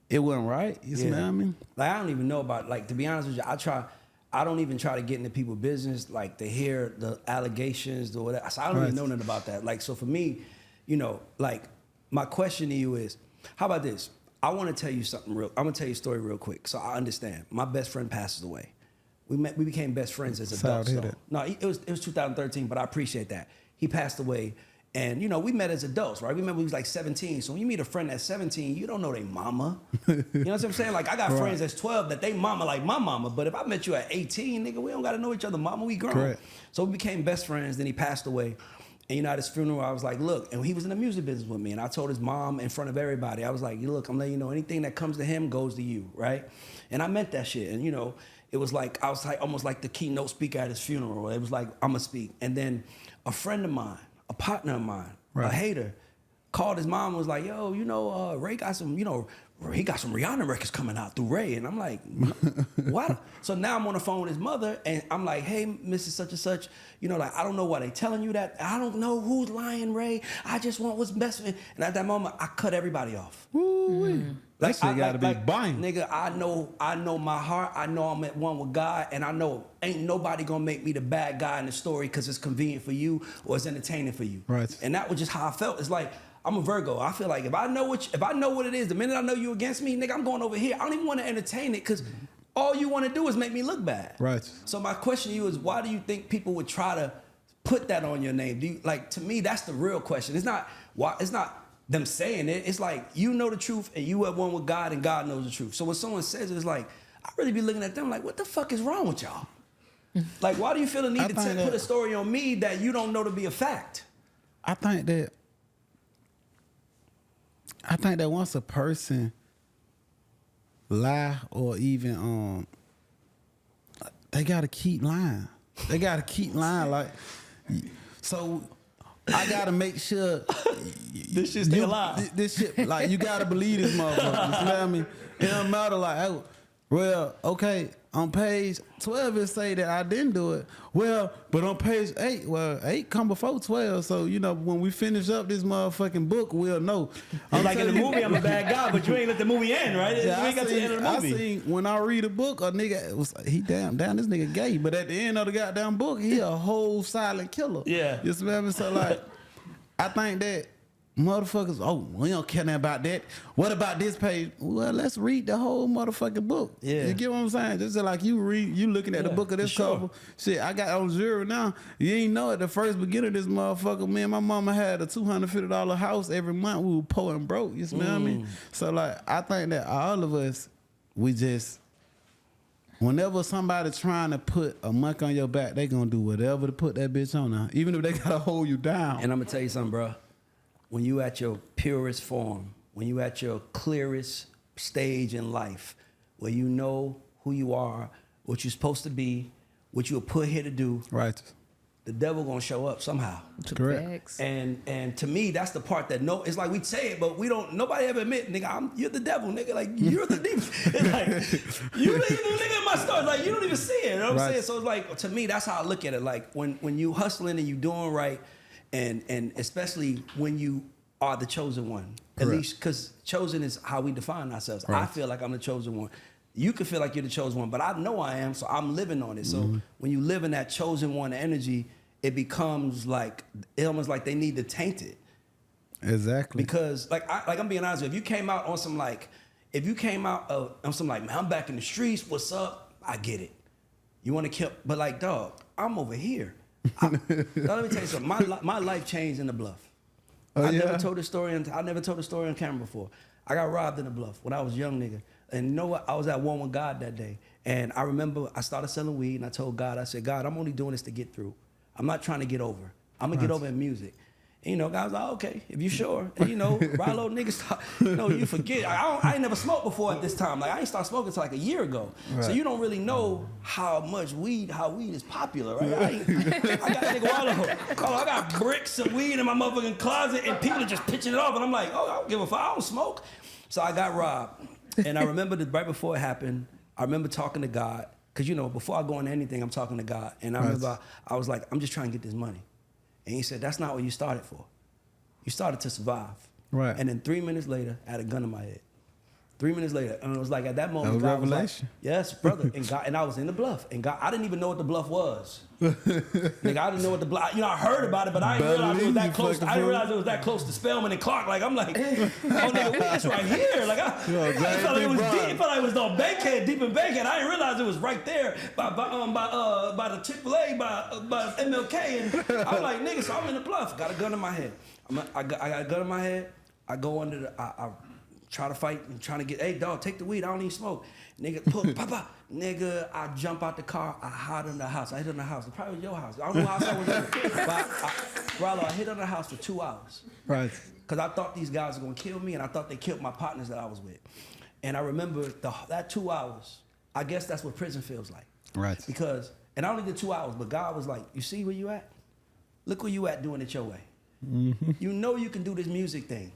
it wasn't right. You smell me? Like, I don't even know about, like, to be honest with you, I don't even try to get into people's business, like, to hear the allegations or whatever. So I don't even know nothing about that. Like, so for me, you know, like, my question to you is, how about this? I want to tell you something I'm going to tell you a story real quick so I understand. My best friend passes away. We became best friends as adults. No, it was 2013, but I appreciate that. He passed away. And, you know, we met as adults, right? We remember we was like 17. So when you meet a friend that's 17, you don't know their mama. You know what I'm saying? Like, I got friends that's 12 that they mama like my mama. But if I met you at 18, nigga, we don't got to know each other mama. We grown. Correct. So we became best friends. Then he passed away. And you know, at his funeral, I was like, look, and he was in the music business with me. And I told his mom in front of everybody, I was like, look, I'm letting you know, anything that comes to him goes to you, right? And I meant that shit. And you know, it was like, I was like almost like the keynote speaker at his funeral. It was like, I'm gonna speak. And then a friend of mine, a partner of mine, a hater, called his mom and was like, yo, you know, Ray got some, you know, he got some Rihanna records coming out through Ray. And I'm like, what? So now I'm on the phone with his mother and I'm like, hey, Mrs. Such and Such, you know, like, I don't know why they telling you that. I don't know who's lying, Ray. I just want what's best for me. And at that moment, I cut everybody off. That shit gotta be buying. Nigga, I know my heart. I know I'm at one with God. And I know ain't nobody gonna make me the bad guy in the story because it's convenient for you or it's entertaining for you. Right. And that was just how I felt. It's like, I'm a Virgo. I feel like if I know what it is, the minute I know you against me, nigga, I'm going over here. I don't even want to entertain it because all you want to do is make me look bad. Right. So my question to you is, why do you think people would try to put that on your name? Do you, like, to me, that's the real question. It's not them saying it. It's like, you know the truth and you at one with God and God knows the truth. So when someone says it, it's like, I really be looking at them like, what the fuck is wrong with y'all? Like, why do you feel the need to put a story on me that you don't know to be a fact? I think that once a person lie or even they gotta keep lying. They gotta keep lying. Like, so I gotta make sure this shit stay alive. This shit, like, you gotta believe this motherfucker. You know what I mean? It don't matter, like, oh, well, okay, on page 12 it say that I didn't do it. Well, but on page 8, well, 8 come before 12. So, you know, when we finish up this motherfucking book, we'll know. I'm like, in the movie, I'm a bad guy, but you ain't let the movie end, right? Yeah, you ain't got to the end of the movie. I seen when I read a book, a nigga damn, this nigga gay. But at the end of the goddamn book, he a whole silent killer. Yeah. You smell me? So, like, I think that motherfuckers, oh, we don't care nothing about that. What about this page? Well, let's read the whole motherfucking book. Yeah. You get what I'm saying? Just like you looking at the book of this cover. Shit, I got on zero now. You ain't know at the first beginning of this motherfucker, man, my mama had a $250 house every month. We were poor and broke. You smell me? So, like, I think that all of us, we just, whenever somebody trying to put a monkey on your back, they gonna do whatever to put that bitch on now. Even if they gotta hold you down. And I'm gonna tell you something, bro. When you at your purest form, when you at your clearest stage in life, where you know who you are, what you're supposed to be, what you were put here to do, Right. the devil gonna show up somehow. Correct. And to me, that's the part that it's like we say it, but we don't. Nobody ever admit, nigga, you're the devil, nigga. Like, you're the demon. It's like, you don't even look at my story. Like, you don't even see it. You know what I'm saying? So it's like, to me, that's how I look at it. Like, when you hustling and you doing right, and especially when you are the chosen one, at least, because chosen is how we define ourselves. Right. I feel like I'm the chosen one. You can feel like you're the chosen one, but I know I am, so I'm living on it. So when you live in that chosen one energy, it becomes like, it almost like they need to taint it. Exactly. Because I'm being honest with you, if you came out on some like, man, I'm back in the streets, what's up? I get it. You want to kill, but like, dog, I'm over here. Let me tell you something. My life changed in the Bluff. I never told the story on camera before. I got robbed in the Bluff when I was a young nigga. And you know what? I was at one with God that day. And I remember I started selling weed and I told God, I said, God, I'm only doing this to get through. I'm not trying to get over. I'm gonna get over in music. And, you know, God was like, okay, if you sure. And, you know, Ralo niggas, you forget. I ain't never smoked before at this time. Like, I ain't started smoking until like a year ago. Right. So you don't really know how weed is popular, right? I got nigga Ralo. I got bricks of weed in my motherfucking closet and people are just pitching it off. And I'm like, oh, I don't give a fuck. I don't smoke. So I got robbed. And I remember right before it happened, I remember talking to God. Because, you know, before I go into anything, I'm talking to God. And I remember I was like, I'm just trying to get this money. And he said, that's not what you started for. You started to survive. Right. And then 3 minutes later, I had a gun in my head. 3 minutes later, and it was like at that moment, that was God revelation. Was like, yes, brother. And I was in the Bluff. And God, I didn't even know what the Bluff was. Nigga, I didn't know what the Bluff. You know, I heard about it, but I didn't realize it was that close. I didn't realize it was that close to Spelman and Clark. Like, I'm like, oh nigga, we just right here. Like, I felt like it was deep. It felt like it was on Bankhead, deep in Bankhead. I didn't realize it was right there by the Chick-fil-A, by MLK. And I'm like, nigga, so I'm in the Bluff. Got a gun in my head. I got a gun in my head. I go under the. try to fight and trying to get, hey dog, take the weed, I don't even smoke. Nigga, pull, papa. Nigga, I jump out the car, I hide in the house. I hid in the house. It probably was your house. I don't know how I was in. But Ralo, I hid in the house for 2 hours. Right. Because I thought these guys were gonna kill me, and I thought they killed my partners that I was with. And I remember that 2 hours, I guess that's what prison feels like. Right. Because, and I only did 2 hours, but God was like, you see where you at? Look where you at doing it your way. Mm-hmm. You know you can do this music thing.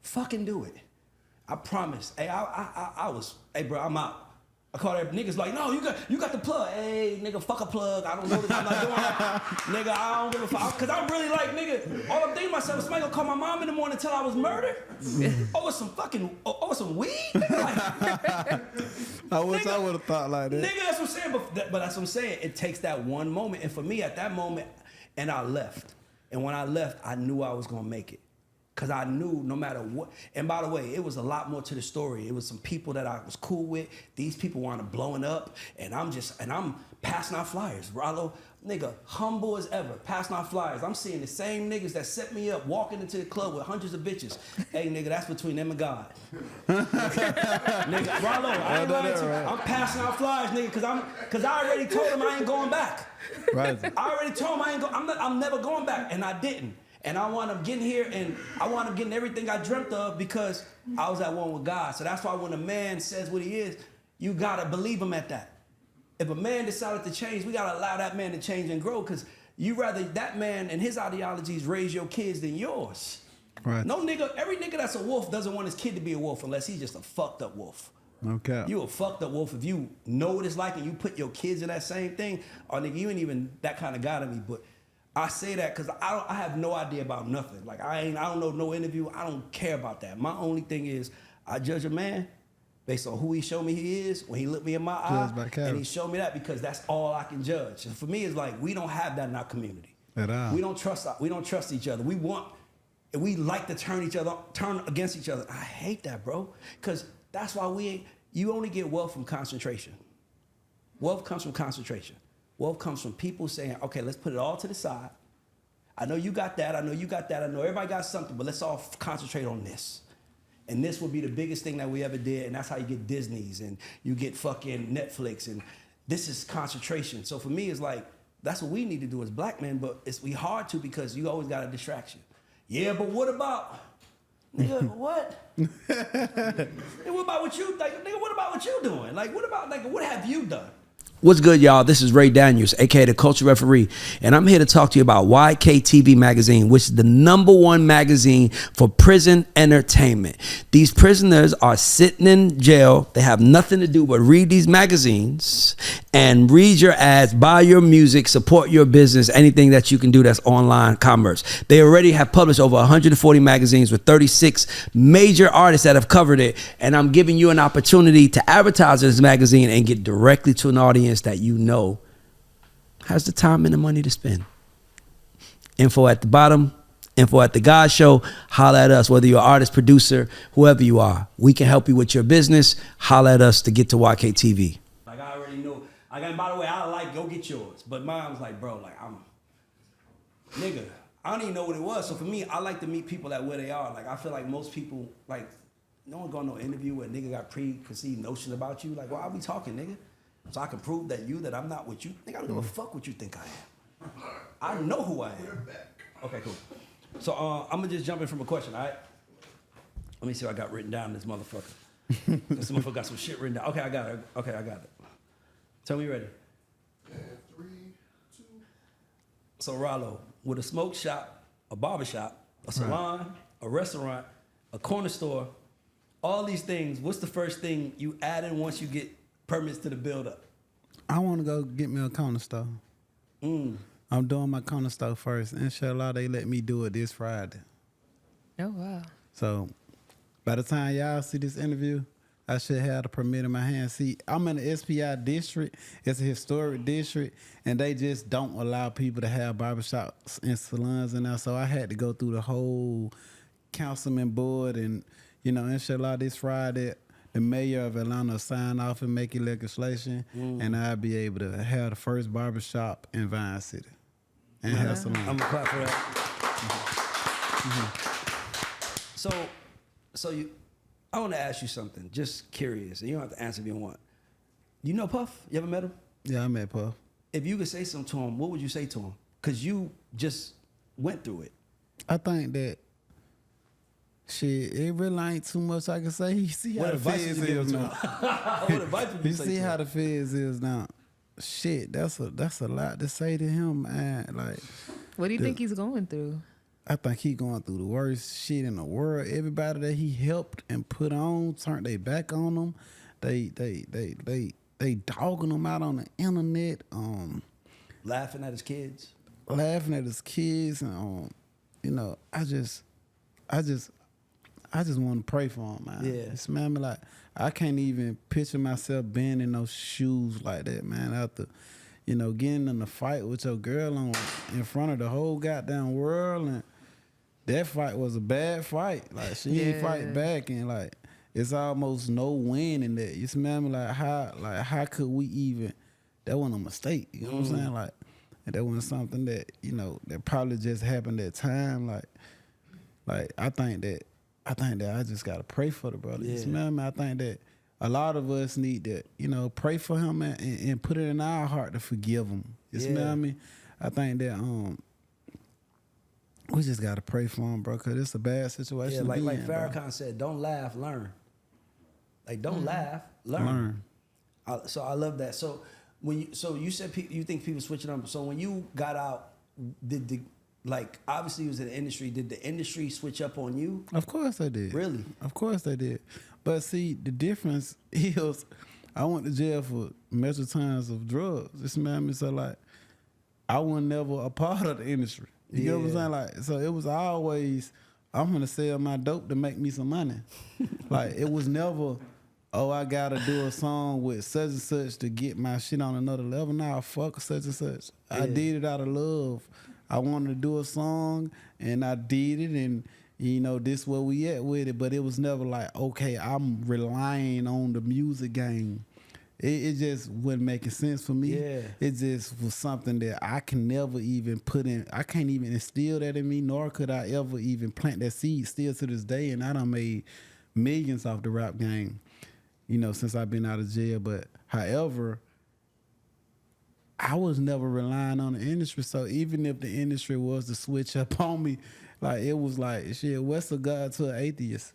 Fucking do it. I promise. Hey, I was, hey bro, I'm out. I called that niggas like, no, you got the plug. Hey, nigga, fuck a plug. I don't know this. I'm not doing that. Nigga, I don't give a fuck. Cause I'm really like, nigga, all I'm thinking to myself is somebody gonna call my mom in the morning and tell I was murdered. Over some fucking, over some weed? Nigga, like, I wish nigga, I would have thought like that. Nigga, that's what I'm saying. But that's what I'm saying. It takes that one moment. And for me, at that moment, and I left. And when I left, I knew I was gonna make it. Cause I knew no matter what, and by the way, it was a lot more to the story. It was some people that I was cool with. These people wound up blowing up, and I'm passing out flyers. Ralo, nigga, humble as ever, passing out flyers. I'm seeing the same niggas that set me up walking into the club with hundreds of bitches. Hey, nigga, that's between them and God. Nigga, Ralo, I ain't lying to you. I'm passing out flyers, nigga, cause I already told him I ain't going back. Right. I already told him I'm never going back, and I didn't. And I wound up getting here, and I wound up getting everything I dreamt of because I was at one with God. So that's why when a man says what he is, you gotta believe him at that. If a man decided to change, we gotta allow that man to change and grow, because you rather that man and his ideologies raise your kids than yours. Right. No nigga, every nigga that's a wolf doesn't want his kid to be a wolf unless he's just a fucked up wolf. Okay. You a fucked up wolf if you know what it's like and you put your kids in that same thing. Or nigga, you ain't even that kind of guy to me, but I say that because I have no idea about nothing. Like I don't know no interview. I don't care about that. My only thing is I judge a man based on who he showed me he is when he looked me in my eye, and he showed me that because that's all I can judge. And for me, it's like we don't have that in our community. At all. We don't trust each other. We like to turn against each other. I hate that, bro, because that's why you only get wealth from concentration. Wealth comes from concentration. Wealth comes from people saying, okay, let's put it all to the side. I know you got that. I know you got that. I know everybody got something, but let's all concentrate on this. And this will be the biggest thing that we ever did. And that's how you get Disney's and you get fucking Netflix. And this is concentration. So for me, it's like, that's what we need to do as black men, but we hard to because you always got a distraction. Yeah, but what about, nigga, what? Nigga, what about what you think? Nigga, what about what you doing? Like, what about, like, what have you done? What's good, y'all? This is Ray Daniels, aka the Culture Referee, and I'm here to talk to you about YKTV Magazine, which is the #1 magazine for prison entertainment. These prisoners are sitting in jail. They have nothing to do but read these magazines and read your ads, buy your music, support your business, anything that you can do that's online commerce. They already have published over 140 magazines with 36 major artists that have covered it, and I'm giving you an opportunity to advertise this magazine and get directly to an audience that you know has the time and the money to spend. Info at the bottom, info at the GAUDs Show. Holla at us, whether you're an artist, producer, whoever you are. We can help you with your business. Holla at us to get to YKTV. Like I already know. By the way, I like go get yours. But mine was like, bro, like nigga, I don't even know what it was. So for me, I like to meet people at where they are. Like I feel like most people, like no one going to no interview where a nigga got preconceived notions about you. Like, why are we talking, nigga? So I can prove that I'm not what you think. I don't give a fuck what you think I am. I know who I am. Okay, cool. So I'm gonna just jump in from a question, all right? Let me see what I got written down in this motherfucker. This motherfucker got some shit written down. Okay, I got it. Okay, I got it. Tell me you're ready. 3, 2. So Ralo, with a smoke shop, a barbershop, a salon, a restaurant, a corner store, all these things, what's the first thing you add in once you get permits to the build up? I want to go get me a corner store. I'm doing my corner store first. Inshallah, they let me do it this Friday. Oh, wow. So by the time y'all see this interview, I should have the permit in my hand. See, I'm in the SPI district. It's a historic district, and they just don't allow people to have barbershops and salons and that. So I had to go through the whole councilman board, and, inshallah, this Friday, the mayor of Atlanta sign off and make it legislation, and I'll be able to have the first barbershop in Vine City and have salon. I'm gonna clap for that. So I want to ask you something. Just curious, and you don't have to answer if you want. You know Puff? You ever met him? Yeah, I met Puff. If you could say something to him, what would you say to him? Because you just went through it. I think that shit, it really ain't too much I can say. You see What how the advice feds would you give is him to now. him? What advice would you You say see to how him? the feds is now. Shit, that's a lot to say to him, man. Like, What do you think he's going through? I think he going through the worst shit in the world. Everybody that he helped and put on turned their back on him. They dogging him out on the internet. Laughing at his kids. Laughing at his kids, and you know, I just want to pray for him, man. Yeah. You smell me? Like, I can't even picture myself being in those shoes like that, man. After, you know, getting in a fight with your girl in front of the whole goddamn world, and that fight was a bad fight. Like, she ain't fight back, and like, it's almost no win in that. You smell me? Like, how could we even? That wasn't a mistake. You know what I'm saying? Like, and that wasn't something that, you know, that probably just happened at time. Like I think that I just gotta pray for the brother. Yeah. You smell me? I think that a lot of us need to, you know, pray for him and put it in our heart to forgive him. You smell me? I think that we just gotta pray for him, bro, because it's a bad situation. Yeah, to like be in, bro. Farrakhan said, don't laugh, learn. Like, don't laugh, learn. So I love that. So you said you think people switching up. So when you got out, obviously you was in the industry. Did the industry switch up on you? Of course they did. Really? Of course they did. But see, the difference is I went to jail for measured times of drugs. You smell me? So like, I was never a part of the industry. You get what I'm saying? Like, so it was always, I'm gonna sell my dope to make me some money. Like, it was never, oh, I gotta do a song with such and such to get my shit on another level. Nah, fuck such and such. I did it out of love. I wanted to do a song, and I did it, and you know, this where we at with it. But it was never like, okay, I'm relying on the music game. It just wasn't making sense for me. Yeah. It just was something that I can never even put in. I can't even instill that in me, nor could I ever even plant that seed still to this day. And I done made millions off the rap game, you know, since I've been out of jail. But however, I was never relying on the industry. So even if the industry was to switch up on me, like, it was like, shit, what's a God to an atheist?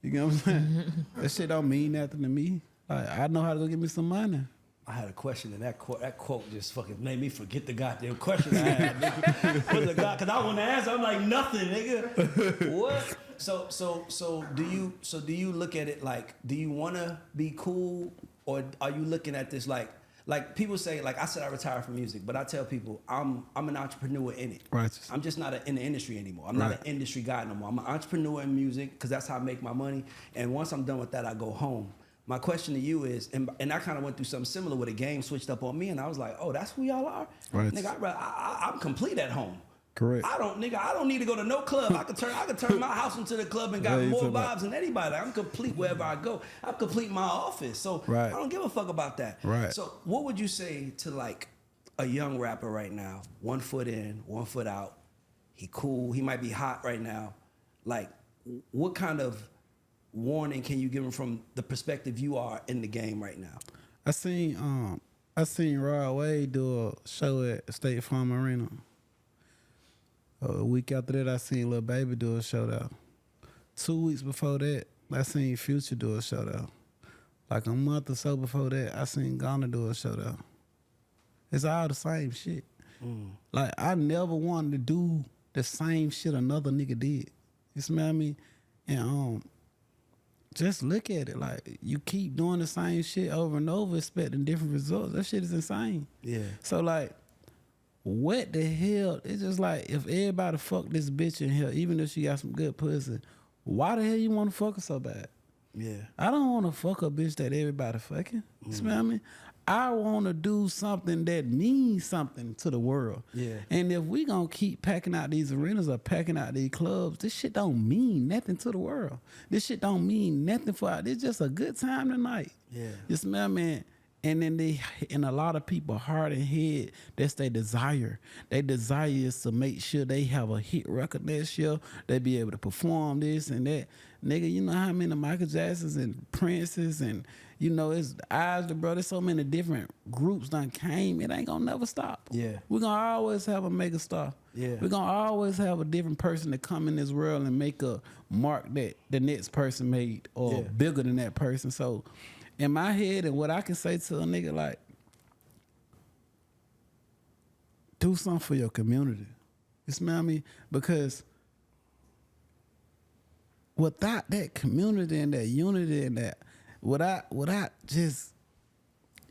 You know what I'm saying? That shit don't mean nothing to me. Like, I know how to go get me some money. I had a question, and that quote just fucking made me forget the goddamn question I had, nigga. What's the God? Because I want to answer. I'm like, nothing, nigga. What? So do you look at it like, do you want to be cool, or are you looking at this like people say, like, I said I retired from music, but I tell people I'm an entrepreneur in it. Righteous. I'm just not in the industry anymore. I'm not an industry guy no more. I'm an entrepreneur in music because that's how I make my money. And once I'm done with that, I go home. My question to you is, and I kind of went through something similar where the game switched up on me, and I was like, oh, that's who y'all are? Right. Nigga, I'm complete at home. Correct. I don't need to go to no club. I could turn my house into the club and got Yeah, more talking vibes about- than anybody. I'm complete wherever I go. I'm complete in my office. So Right. I don't give a fuck about that. Right. So what would you say to like a young rapper right now? 1 foot in, 1 foot out. He cool. He might be hot right now. Like, what kind of warning can you give him from the perspective you are in the game right now? I seen Rod Wave do a show at State Farm Arena. A week after that, I seen Lil Baby do a show there. 2 weeks before that, I seen Future do a show there. Like a month or so before that, I seen Ghana do a show there. It's all the same shit. Like, I never wanted to do the same shit another nigga did. You smell me? And just look at it. Like, you keep doing the same shit over and over, expecting different results. That shit is insane. Yeah. So like, what the hell? It's just like, if everybody fuck this bitch in here, even if she got some good pussy, why the hell you want to fuck her so bad? Yeah. I don't want to fuck a bitch that everybody fucking. You smell me? I want to do something that means something to the world. Yeah. And if we gonna keep packing out these arenas or packing out these clubs, this shit don't mean nothing to the world. This shit don't mean nothing for us. It's just a good time tonight. Yeah. You smell me? And then in a lot of people heart and head, that's their desire. Their desire is to make sure they have a hit record next year. They be able to perform this and that. Nigga, you know how many Michael Jacksons and Princes and, you know, it's eyes, bro. There's so many different groups done came. It ain't gonna never stop. Yeah. We're gonna always have a mega star. Yeah. We're gonna always have a different person that come in this world and make a mark that the next person made or bigger than that person. So in my head, and what I can say to a nigga, like, do something for your community. You smell me? Because without that community and that unity and that, without just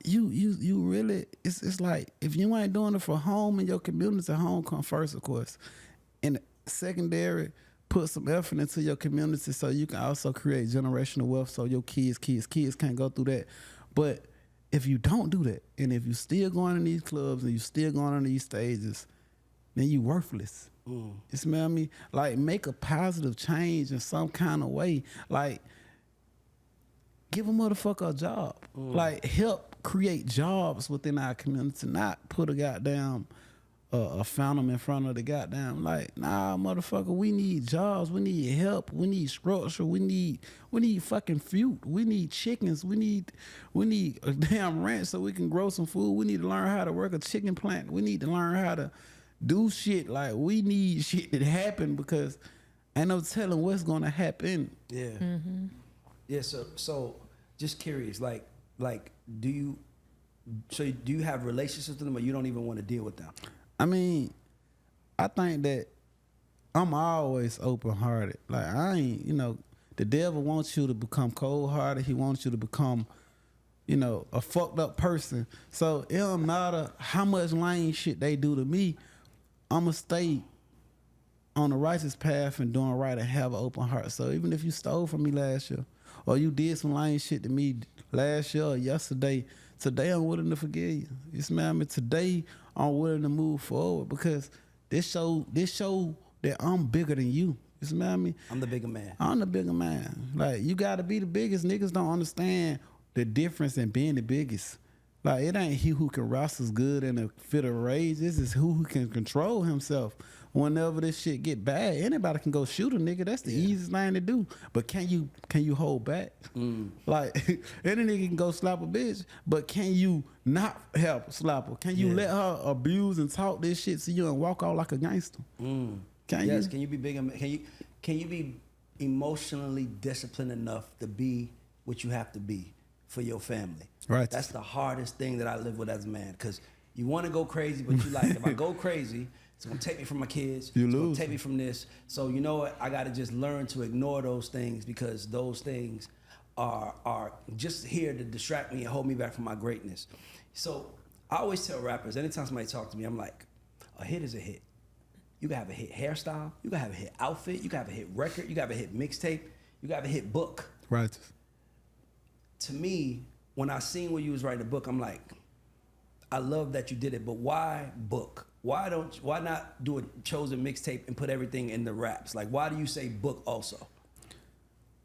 you really, it's like if you ain't doing it for home and your community, home come first, of course. And secondary, put some effort into your community so you can also create generational wealth so your kids can't go through that. But if you don't do that, and if you still going in these clubs and you still going on these stages, then you worthless. You smell me? Like, make a positive change in some kind of way. Like, give a motherfucker a job. Like, help create jobs within our community, not put a goddamn a phantom in front of the goddamn, like, nah, motherfucker, we need jobs, we need help, we need structure, we need fucking food, we need chickens, we need a damn ranch so we can grow some food, we need to learn how to work a chicken plant, we need to learn how to do shit, like, we need shit to happen because ain't no telling what's gonna happen. Yeah. Yeah, so just curious, like do you have relationships with them or you don't even want to deal with them? I mean, I think that I'm always open-hearted. Like, I ain't, you know, the devil wants you to become cold-hearted. He wants you to become, you know, a fucked up person. So it don't matter how much lame shit they do to me, I'ma stay on the righteous path and doing right and have an open heart. So even if you stole from me last year or you did some lame shit to me last year or yesterday, today I'm willing to forgive you. You smell me? Today I'm willing to move forward because this show that I'm bigger than you. You smell me? I'm the bigger man. I'm the bigger man. Like, you gotta be the biggest. Niggas don't understand the difference in being the biggest. Like, it ain't he who can wrestle good in a fit of rage. This is who can control himself. Whenever this shit get bad, anybody can go shoot a nigga. That's the easiest thing to do. But can you hold back? Like, any nigga can go slap a bitch, but can you not help slap her? Can you let her abuse and talk this shit to you and walk out like a gangster? Can you? Can you be bigger? Can you be emotionally disciplined enough to be what you have to be for your family? Right. That's the hardest thing that I live with as a man, because you want to go crazy, but you like, if I go crazy, it's gonna take me from my kids. You it's lose. gonna take me from this. So you know what? I gotta just learn to ignore those things because those things are just here to distract me and hold me back from my greatness. So I always tell rappers, anytime somebody talk to me, I'm like, a hit is a hit. You can have a hit hairstyle, you can have a hit outfit, you can have a hit record, you can have a hit mixtape, you can have a hit book. Right. To me, when I seen when you was writing a book, I'm like, I love that you did it, but why book? Why not do a chosen mixtape and put everything in the raps? Like, why do you say book also?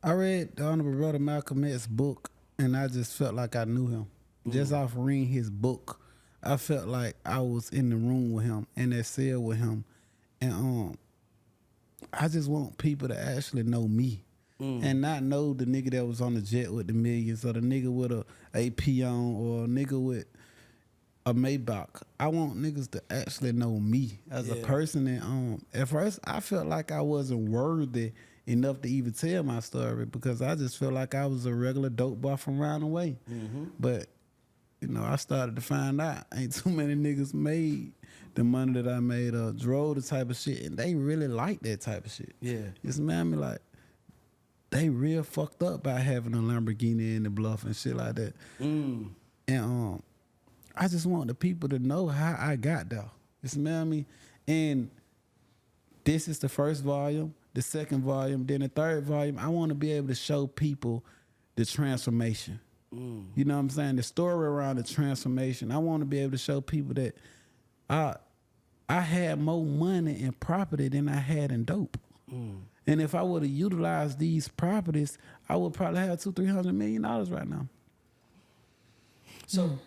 I read the Honorable Brother Malcolm X's book, and I just felt like I knew him. Just off reading his book, I felt like I was in the room with him, in that cell with him. And I just want people to actually know me. And not know the nigga that was on the jet with the millions or the nigga with a AP on or a nigga with a Maybach. I want niggas to actually know me as a person. And at first I felt like I wasn't worthy enough to even tell my story because I just felt like I was a regular dope boy from around the way. But you know, I started to find out ain't too many niggas made the money that I made or drove the type of shit, and they really like that type of shit. Yeah. You smell me? Like, they real fucked up by having a Lamborghini in the Bluff and shit like that. And I just want the people to know how I got there. You smell me? And this is the first volume, the second volume, then the third volume. I want to be able to show people the transformation. You know what I'm saying? The story around the transformation. I want to be able to show people that I had more money and property than I had in dope. And if I would have utilized these properties, I would probably have $200-300 million right now. So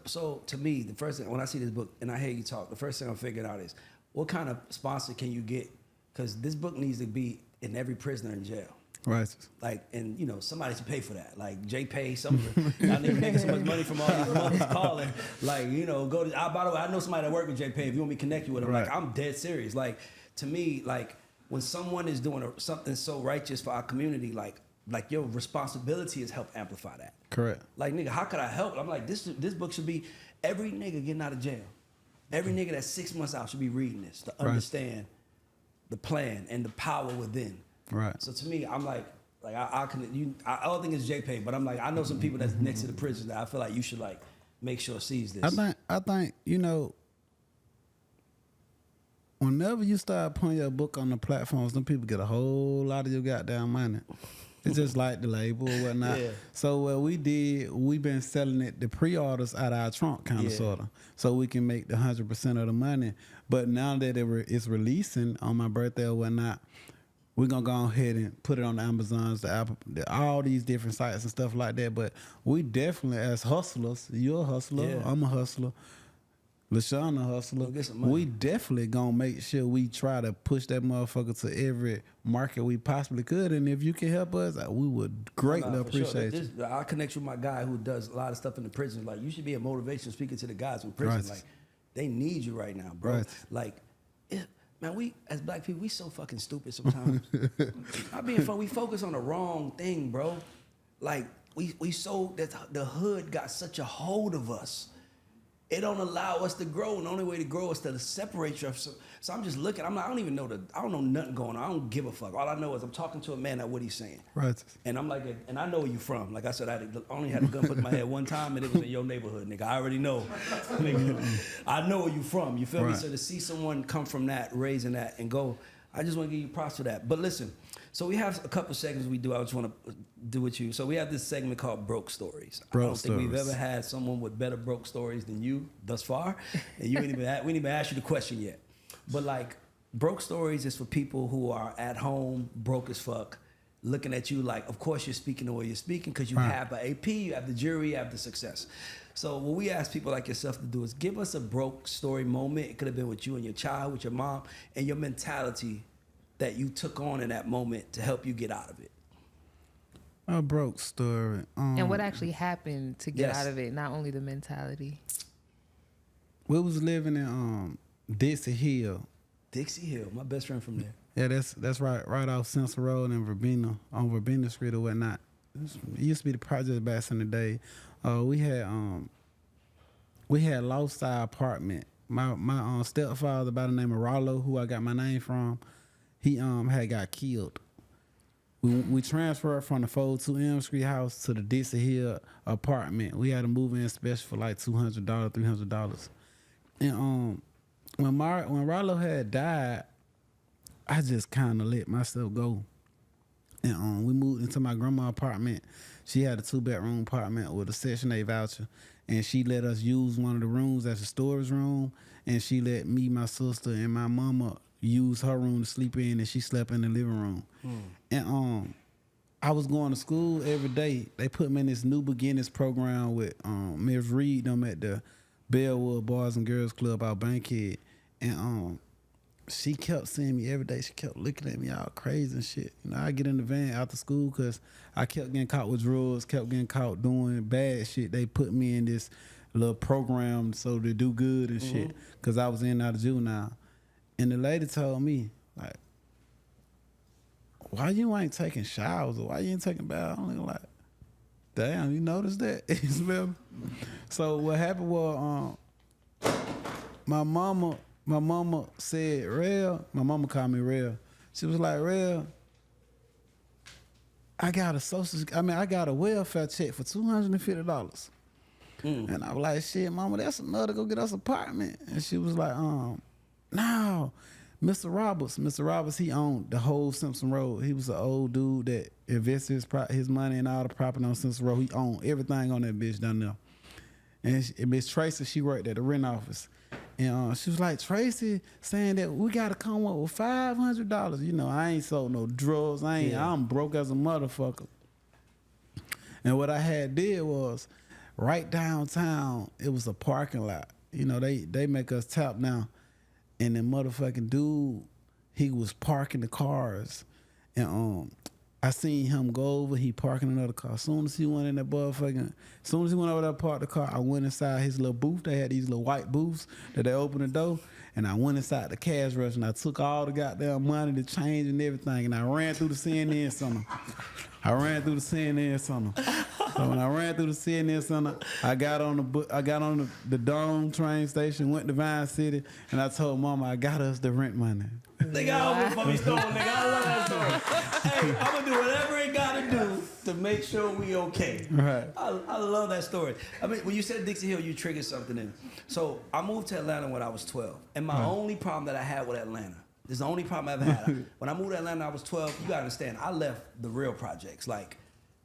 so to me, the first thing when I see this book and I hear you talk, the first thing I'm figuring out is what kind of sponsor can you get? Because this book needs to be in every prisoner in jail. Right. Like, and you know, somebody should pay for that. Like Jay pay some of the y'all niggas making so much money from all these mothers calling. Like, you know, go to by the way, I know somebody that work with Jay Pay. If you want me to connect you with him, Right. like I'm dead serious. Like to me, like when someone is doing something so righteous for our community, like your responsibility is help amplify that. Correct. Like nigga, how could I help? I'm like, this book should be every nigga getting out of jail. Every nigga that's 6 months out should be reading this to understand the plan and the power within. Right. So to me, I'm like I don't think it's JPay, but I'm like, I know some people that's next to the prison that I feel like you should like make sure sees this. I think you know, whenever you start putting your book on the platforms, them people get a whole lot of your goddamn money. It's just like the label or whatnot. Yeah. So what we did, we've been selling it, the pre-orders out of our trunk kind of sort of, so we can make the 100% of the money. But now that it's releasing on my birthday or whatnot, we're gonna go ahead and put it on the Amazons, the Apple, all these different sites and stuff like that. But we definitely, as hustlers, you're a hustler, I'm a hustler, LaShawn a hustler. Get some money. We definitely gonna make sure we try to push that motherfucker to every market we possibly could. And if you can help us, we would greatly Nah, for sure. appreciate you. I'll connect you with my guy who does a lot of stuff in the prison. Like you should be a motivation speaker to the guys in prison. Right. Like they need you right now, bro. Right. Like. Man, we as black people, we so fucking stupid sometimes. Not being fun, we focus on the wrong thing, bro. Like we so that the hood got such a hold of us. It don't allow us to grow, and the only way to grow is to separate you. So I'm just looking. I'm like, I don't even know I don't know nothing going on. I don't give a fuck. All I know is I'm talking to a man at what he's saying. Right. And I'm like, and I know where you from. Like I said, I only had a gun put in my head one time, and it was in your neighborhood, nigga. I already know. Nigga, I know where you from. You feel me? Right. So to see someone come from that, raising that, and go, I just want to give you props for that. But listen, so we have a couple segments we do. I just want to do with you. So we have this segment called Broke Stories. I don't think we've ever had someone with better broke stories than you thus far. And you ain't even we didn't even ask you the question yet. But like, broke stories is for people who are at home, broke as fuck, looking at you like, of course you're speaking the way you're speaking because you have an AP, you have the jury, you have the success. So what we ask people like yourself to do is give us a broke story moment. It could have been with you and your child, with your mom, and your mentality that you took on in that moment to help you get out of it. A broke story. And what actually happened to get Yes. out of it, not only the mentality. We was living in Dixie Hill. Dixie Hill, my best friend from there. Yeah, that's right off Central Road and Verbena, on Verbena Street or whatnot. It used to be the project back in the day. We had lost our apartment. My stepfather by the name of Ralo, who I got my name from, he had got killed. We transferred from the 402 Elm Street house to the Dixie Hill apartment. We had a move-in special for like $200, $300. And when Ralo had died, I just kind of let myself go. And we moved into my grandma's apartment. She had a 2-bedroom apartment with a Section 8 voucher. And she let us use one of the rooms as a storage room. And she let me, my sister, and my mama use her room to sleep in, and she slept in the living room. And I was going to school every day. They put me in this New Beginnings program with Ms. Reed, them at the Bellwood Boys and Girls Club out Bankhead. And she kept seeing me every day. She kept looking at me all crazy and shit. You know, I get in the van after school because I kept getting caught with drugs, kept getting caught doing bad shit. They put me in this little program so to do good and shit because I was in and out of juvenile. And the lady told me, like, why you ain't taking showers or why you ain't taking baths? I'm like, damn, you noticed that? You smell me? So what happened was my mama said, Rel, my mama called me Rel. She was like, Rel, I got a welfare check for $250. And I was like, shit, mama, that's enough to go get us an apartment. And she was like, no, Mr. Roberts, he owned the whole Simpson Road. He was an old dude that invested his money in all the property on Simpson Road. He owned everything on that bitch down there. And Miss Tracy, she worked at the rent office. And she was like, Tracy saying that we got to come up with $500. You know, I ain't sold no drugs. I'm broke as a motherfucker. And what I had did was, right downtown, it was a parking lot. You know, they make us tap now. And the motherfucking dude, he was parking the cars. And I seen him go over, he parking another car. As soon as he went in that motherfucking, as soon as he went over there, parked the car, I went inside his little booth. They had these little white booths that they open the door. And I went inside the cash register and I took all the goddamn money, the change and everything. And I ran through the CNN Center. So when I ran through the CNN Center, I got on the Dome train station, went to Vine City, and I told Mama I got us the rent money. Nigga, I almost fucking stole, nigga. I love that story. Hey, I'm gonna do whatever it gotta do to make sure we okay. Right. I love that story. I mean, when you said Dixie Hill, you triggered something in. So I moved to Atlanta when I was 12, and my only problem that I had with Atlanta, this is the only problem I ever had. When I moved to Atlanta, I was 12. You gotta understand, I left the real projects, like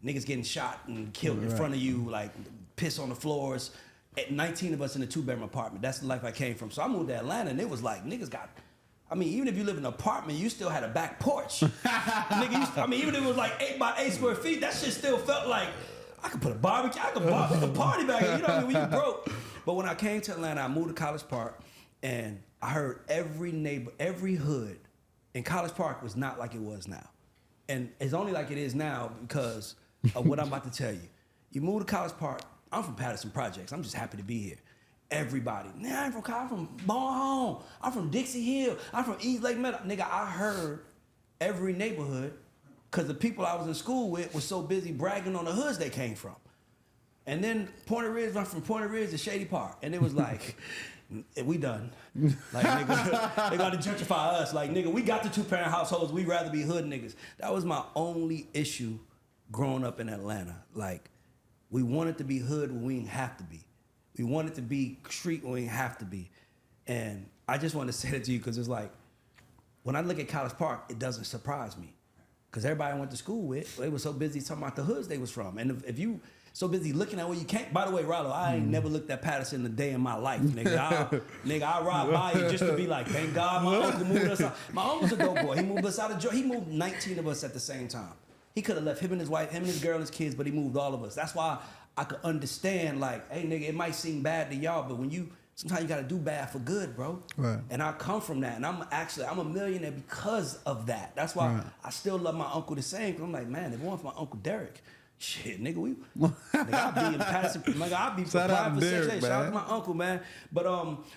niggas getting shot and killed in front of you, like piss on the floors. 19 of us in a 2-bedroom apartment. That's the life I came from. So I moved to Atlanta, and it was like niggas got. I mean, even if you live in an apartment, you still had a back porch. Nigga, I mean, even if it was like 8 by 8 square feet, that shit still felt like I could put a barbecue, I could party back here. You know what I mean? When you broke. But when I came to Atlanta, I moved to College Park, and I heard every neighbor, every hood in College Park was not like it was now. And it's only like it is now because of what I'm about to tell you. You move to College Park, I'm from Patterson Projects. I'm just happy to be here. Everybody, nah, I'm from Bone Home. I'm from Dixie Hill. I'm from East Lake Meadow. Nigga, I heard every neighborhood because the people I was in school with was so busy bragging on the hoods they came from. And then Point Ridge went from Point Ridge to Shady Park. And it was like, we done. Like, nigga, they got to gentrify us. Like, nigga, we got the 2-parent households. We'd rather be hood niggas. That was my only issue growing up in Atlanta. Like, we wanted to be hood when we didn't have to be. We wanted to be street when we didn't have to be. And I just want to say that to you because it's like, when I look at College Park, it doesn't surprise me. Because everybody I went to school with, they were so busy talking about the hoods they was from. And if you so busy looking at where you can't, by the way, Ralo, I ain't never looked at Patterson a day in my life, nigga. I ride by it just to be like, thank God my uncle moved us out. My uncle's a dope boy. He moved us out of Georgia. He moved 19 of us at the same time. He could have left him and his wife, him and his girl and his kids, but he moved all of us. That's why I could understand, like, hey, nigga, it might seem bad to y'all, but sometimes you gotta do bad for good, bro. Right. And I come from that, and I'm a millionaire because of that. That's why I still love my uncle the same. Cause I'm like, man, if it weren't for my Uncle Derek, shit, nigga, nigga, I'd be in Patterson. Nigga, I'd be Shout out to Derek, man. Shout out to my uncle, man. But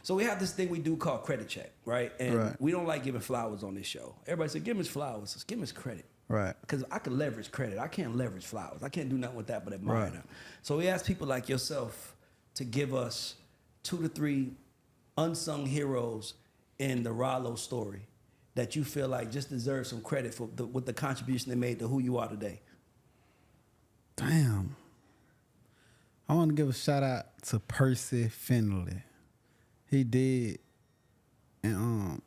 so we have this thing we do called credit check, right? And we don't like giving flowers on this show. Everybody said, give him his flowers. Just give him his credit. Right. Because I can leverage credit. I can't leverage flowers. I can't do nothing with that but admire them. So we ask people like yourself to give us 2 to 3 unsung heroes in the Ralo story that you feel like just deserve some credit for with the contribution they made to who you are today. Damn. I want to give a shout out to Percy Finley. He did. And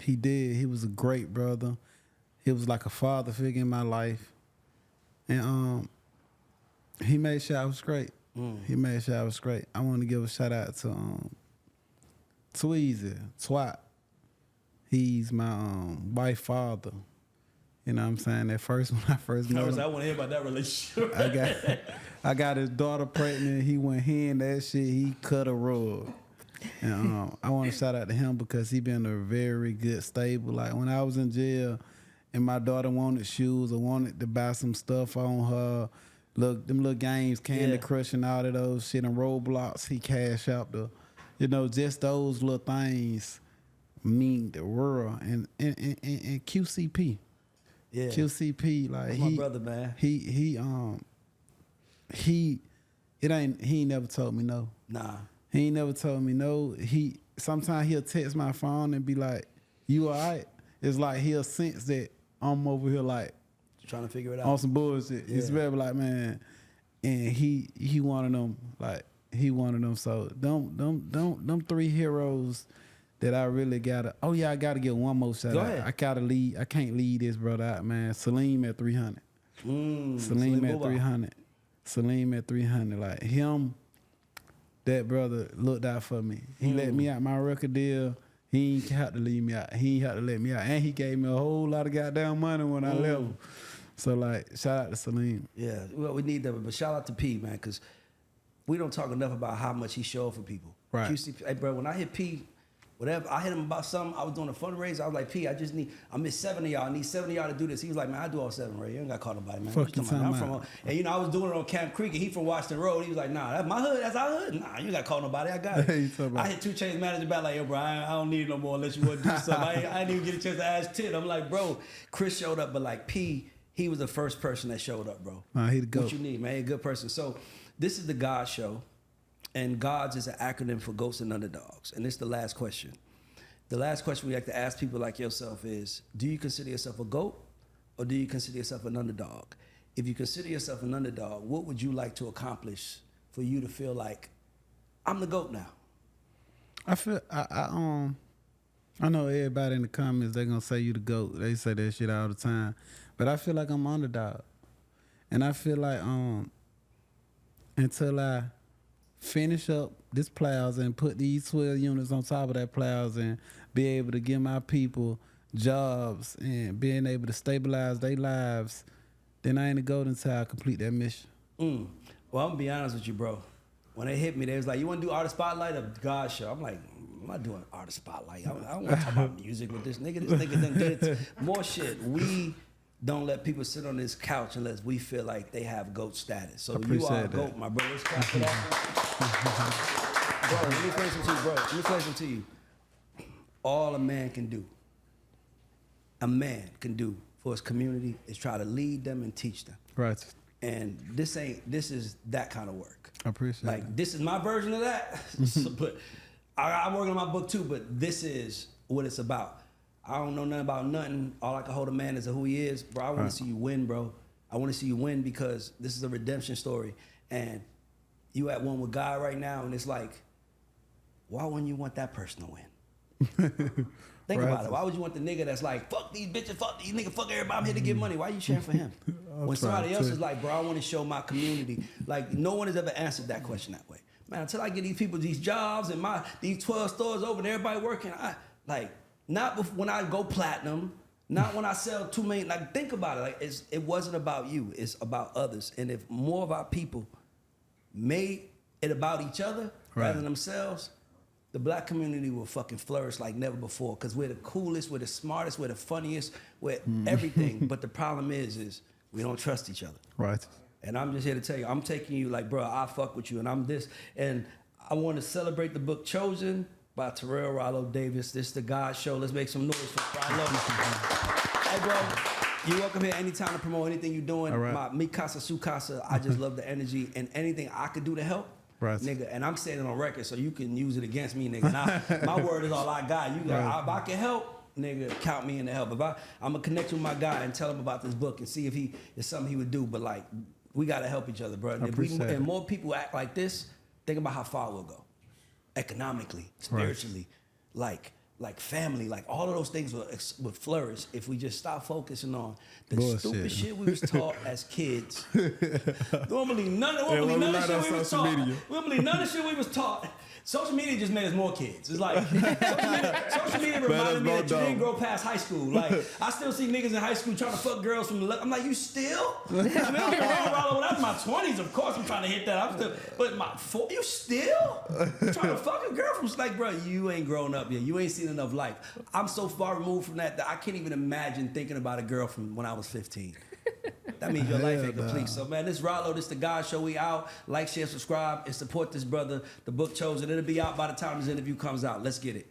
he was a great brother. He was like a father figure in my life. And he made sure I was great. He made sure I was great. I want to give a shout out to Tweezy, Twat. He's my wife's father. You know what I'm saying? At first, when I first met him, I want to hear about that relationship. I got his daughter pregnant. He went in that shit. He cut a rug. And I want to shout out to him because he been a very good stable. Like when I was in jail and my daughter wanted shoes or wanted to buy some stuff on her, them little games, Candy Crush and all of those shit and Roblox, he cash out just those little things mean the world. And QCP. Yeah. QCP, like that's my brother, man. He ain't never told me no. Nah. He ain't never told me no. Sometimes he'll text my phone and be like, "You all right?" It's like he'll sense that I'm over here like trying to figure it out on some bullshit. Yeah. He's very like, man, and he one of them. Like he one of them. So them 3 heroes that I really gotta. Oh yeah, I gotta get one more shout out. Ahead. I gotta lead. I can't lead this brother out, man. Salim at 300. Salim at 300. Salim at 300. Like him. That brother looked out for me. He let me out my record deal. He ain't have to leave me out. He ain't have to let me out. And he gave me a whole lot of goddamn money when I left. So, like, shout out to Salim. Yeah, well, we need that. But shout out to P, man, because we don't talk enough about how much he showed for people. Right. QC, hey, bro, when I hit P, whatever, I hit him about something. I was doing a fundraiser. I was like, P, I miss 7 of y'all. I need 7 of y'all to do this. He was like, man, I do all 7, Ray. You ain't got to call nobody, man. Fuck you talking about? And, you know, I was doing it on Camp Creek, and he from Washington Road. He was like, nah, that's my hood. That's our hood. Nah, you ain't got to call nobody. I got it. I hit 2 Chainz manager back like, yo, bro, I don't need it no more unless you want to do something. I didn't even get a chance to ask Tit. I'm like, bro, Chris showed up, but like P, he was the first person that showed up, bro. Nah, he the GOAT. What you need, man. He a good person. So this is the GAUDs Show, and GAUDs is an acronym for Ghosts and Underdogs. And this is the last question. The last question we like to ask people like yourself is, do you consider yourself a GOAT or do you consider yourself an underdog? If you consider yourself an underdog, what would you like to accomplish for you to feel like, I'm the GOAT now? I feel I know everybody in the comments, they're gonna say you the GOAT. They say that shit all the time. But I feel like I'm an underdog. And I feel like until I finish up this playoffs and put these 12 units on top of that playoffs and be able to give my people jobs and being able to stabilize their lives, then I ain't a GOAT until I complete that mission. Well, I'm gonna be honest with you, bro. When they hit me, they was like, you wanna do Artist Spotlight or GAUDs Show? I'm like, I'm not doing Artist Spotlight. I don't wanna talk about music with this nigga. This nigga done did more shit. We don't let people sit on this couch unless we feel like they have GOAT status. So you are a GOAT, my bro. Let's clap for that. Bro, let me explain something to you, bro. Let me explain something to you. All a man can do for his community is try to lead them and teach them. Right. And this is that kind of work. I appreciate it. Like, this is my version of that. But I'm working on my book too, but this is what it's about. I don't know nothing about nothing. All I can hold a man is who he is. Bro, I want to see you win, bro. I want to see you win because this is a redemption story. And you at one with God right now, and it's like, why wouldn't you want that person to win? Think about it. Why would you want the nigga that's like, fuck these bitches, fuck these niggas, fuck everybody, I'm here to get money? Why are you cheering for him? When somebody else is like, bro, I want to show my community. Like, no one has ever answered that question that way. Man, until I get these people these jobs and these 12 stores open, everybody working, not when I go platinum, not when I sell 2 million. Like, think about it. Like, it wasn't about you. It's about others. And if more of our people made it about each other rather than themselves, the black community will fucking flourish like never before. Because we're the coolest, we're the smartest, we're the funniest, we're everything. But the problem is we don't trust each other. Right. And I'm just here to tell you, I'm taking you like, bro, I fuck with you, and I'm this. And I want to celebrate the book Chosen by Terrell Ralo Davis. This is the GAUDs Show. Let's make some noise for Ralo. Hey, bro, you're welcome here anytime to promote anything you're doing. My Mi Casa, Su Casa, I just love the energy. And anything I could do to help, nigga, and I'm saying it on record so you can use it against me, nigga. And my word is all I got. You got, if I can help, nigga, count me in to help. I'm going to connect with my guy and tell him about this book and see if it's something he would do. But, like, we got to help each other, bro. And more people act like this, think about how far we'll go. Economically, spiritually, like family, like all of those things would flourish if we just stop focusing on the stupid shit we was taught as kids. We don't believe none of the shit we was taught. We don't believe none of the shit we was taught. Social media just made us more kids. It's like social media reminded me that you didn't grow past high school. Like, I still see niggas in high school trying to fuck girls from the left. I'm like, you still? I mean, I'm wrong, Ralo. When I was in my 20s, of course I'm trying to hit that. I'm still, but you still trying to fuck a girl from, like, bro, you ain't grown up yet. You ain't seen enough life. I'm so far removed from that I can't even imagine thinking about a girl from when I was 15. That means your life ain't complete. So, man, this is Ralo. This is the GAUDs Show. We out. Like, share, subscribe, and support this brother. The book Chosen. It'll be out by the time this interview comes out. Let's get it.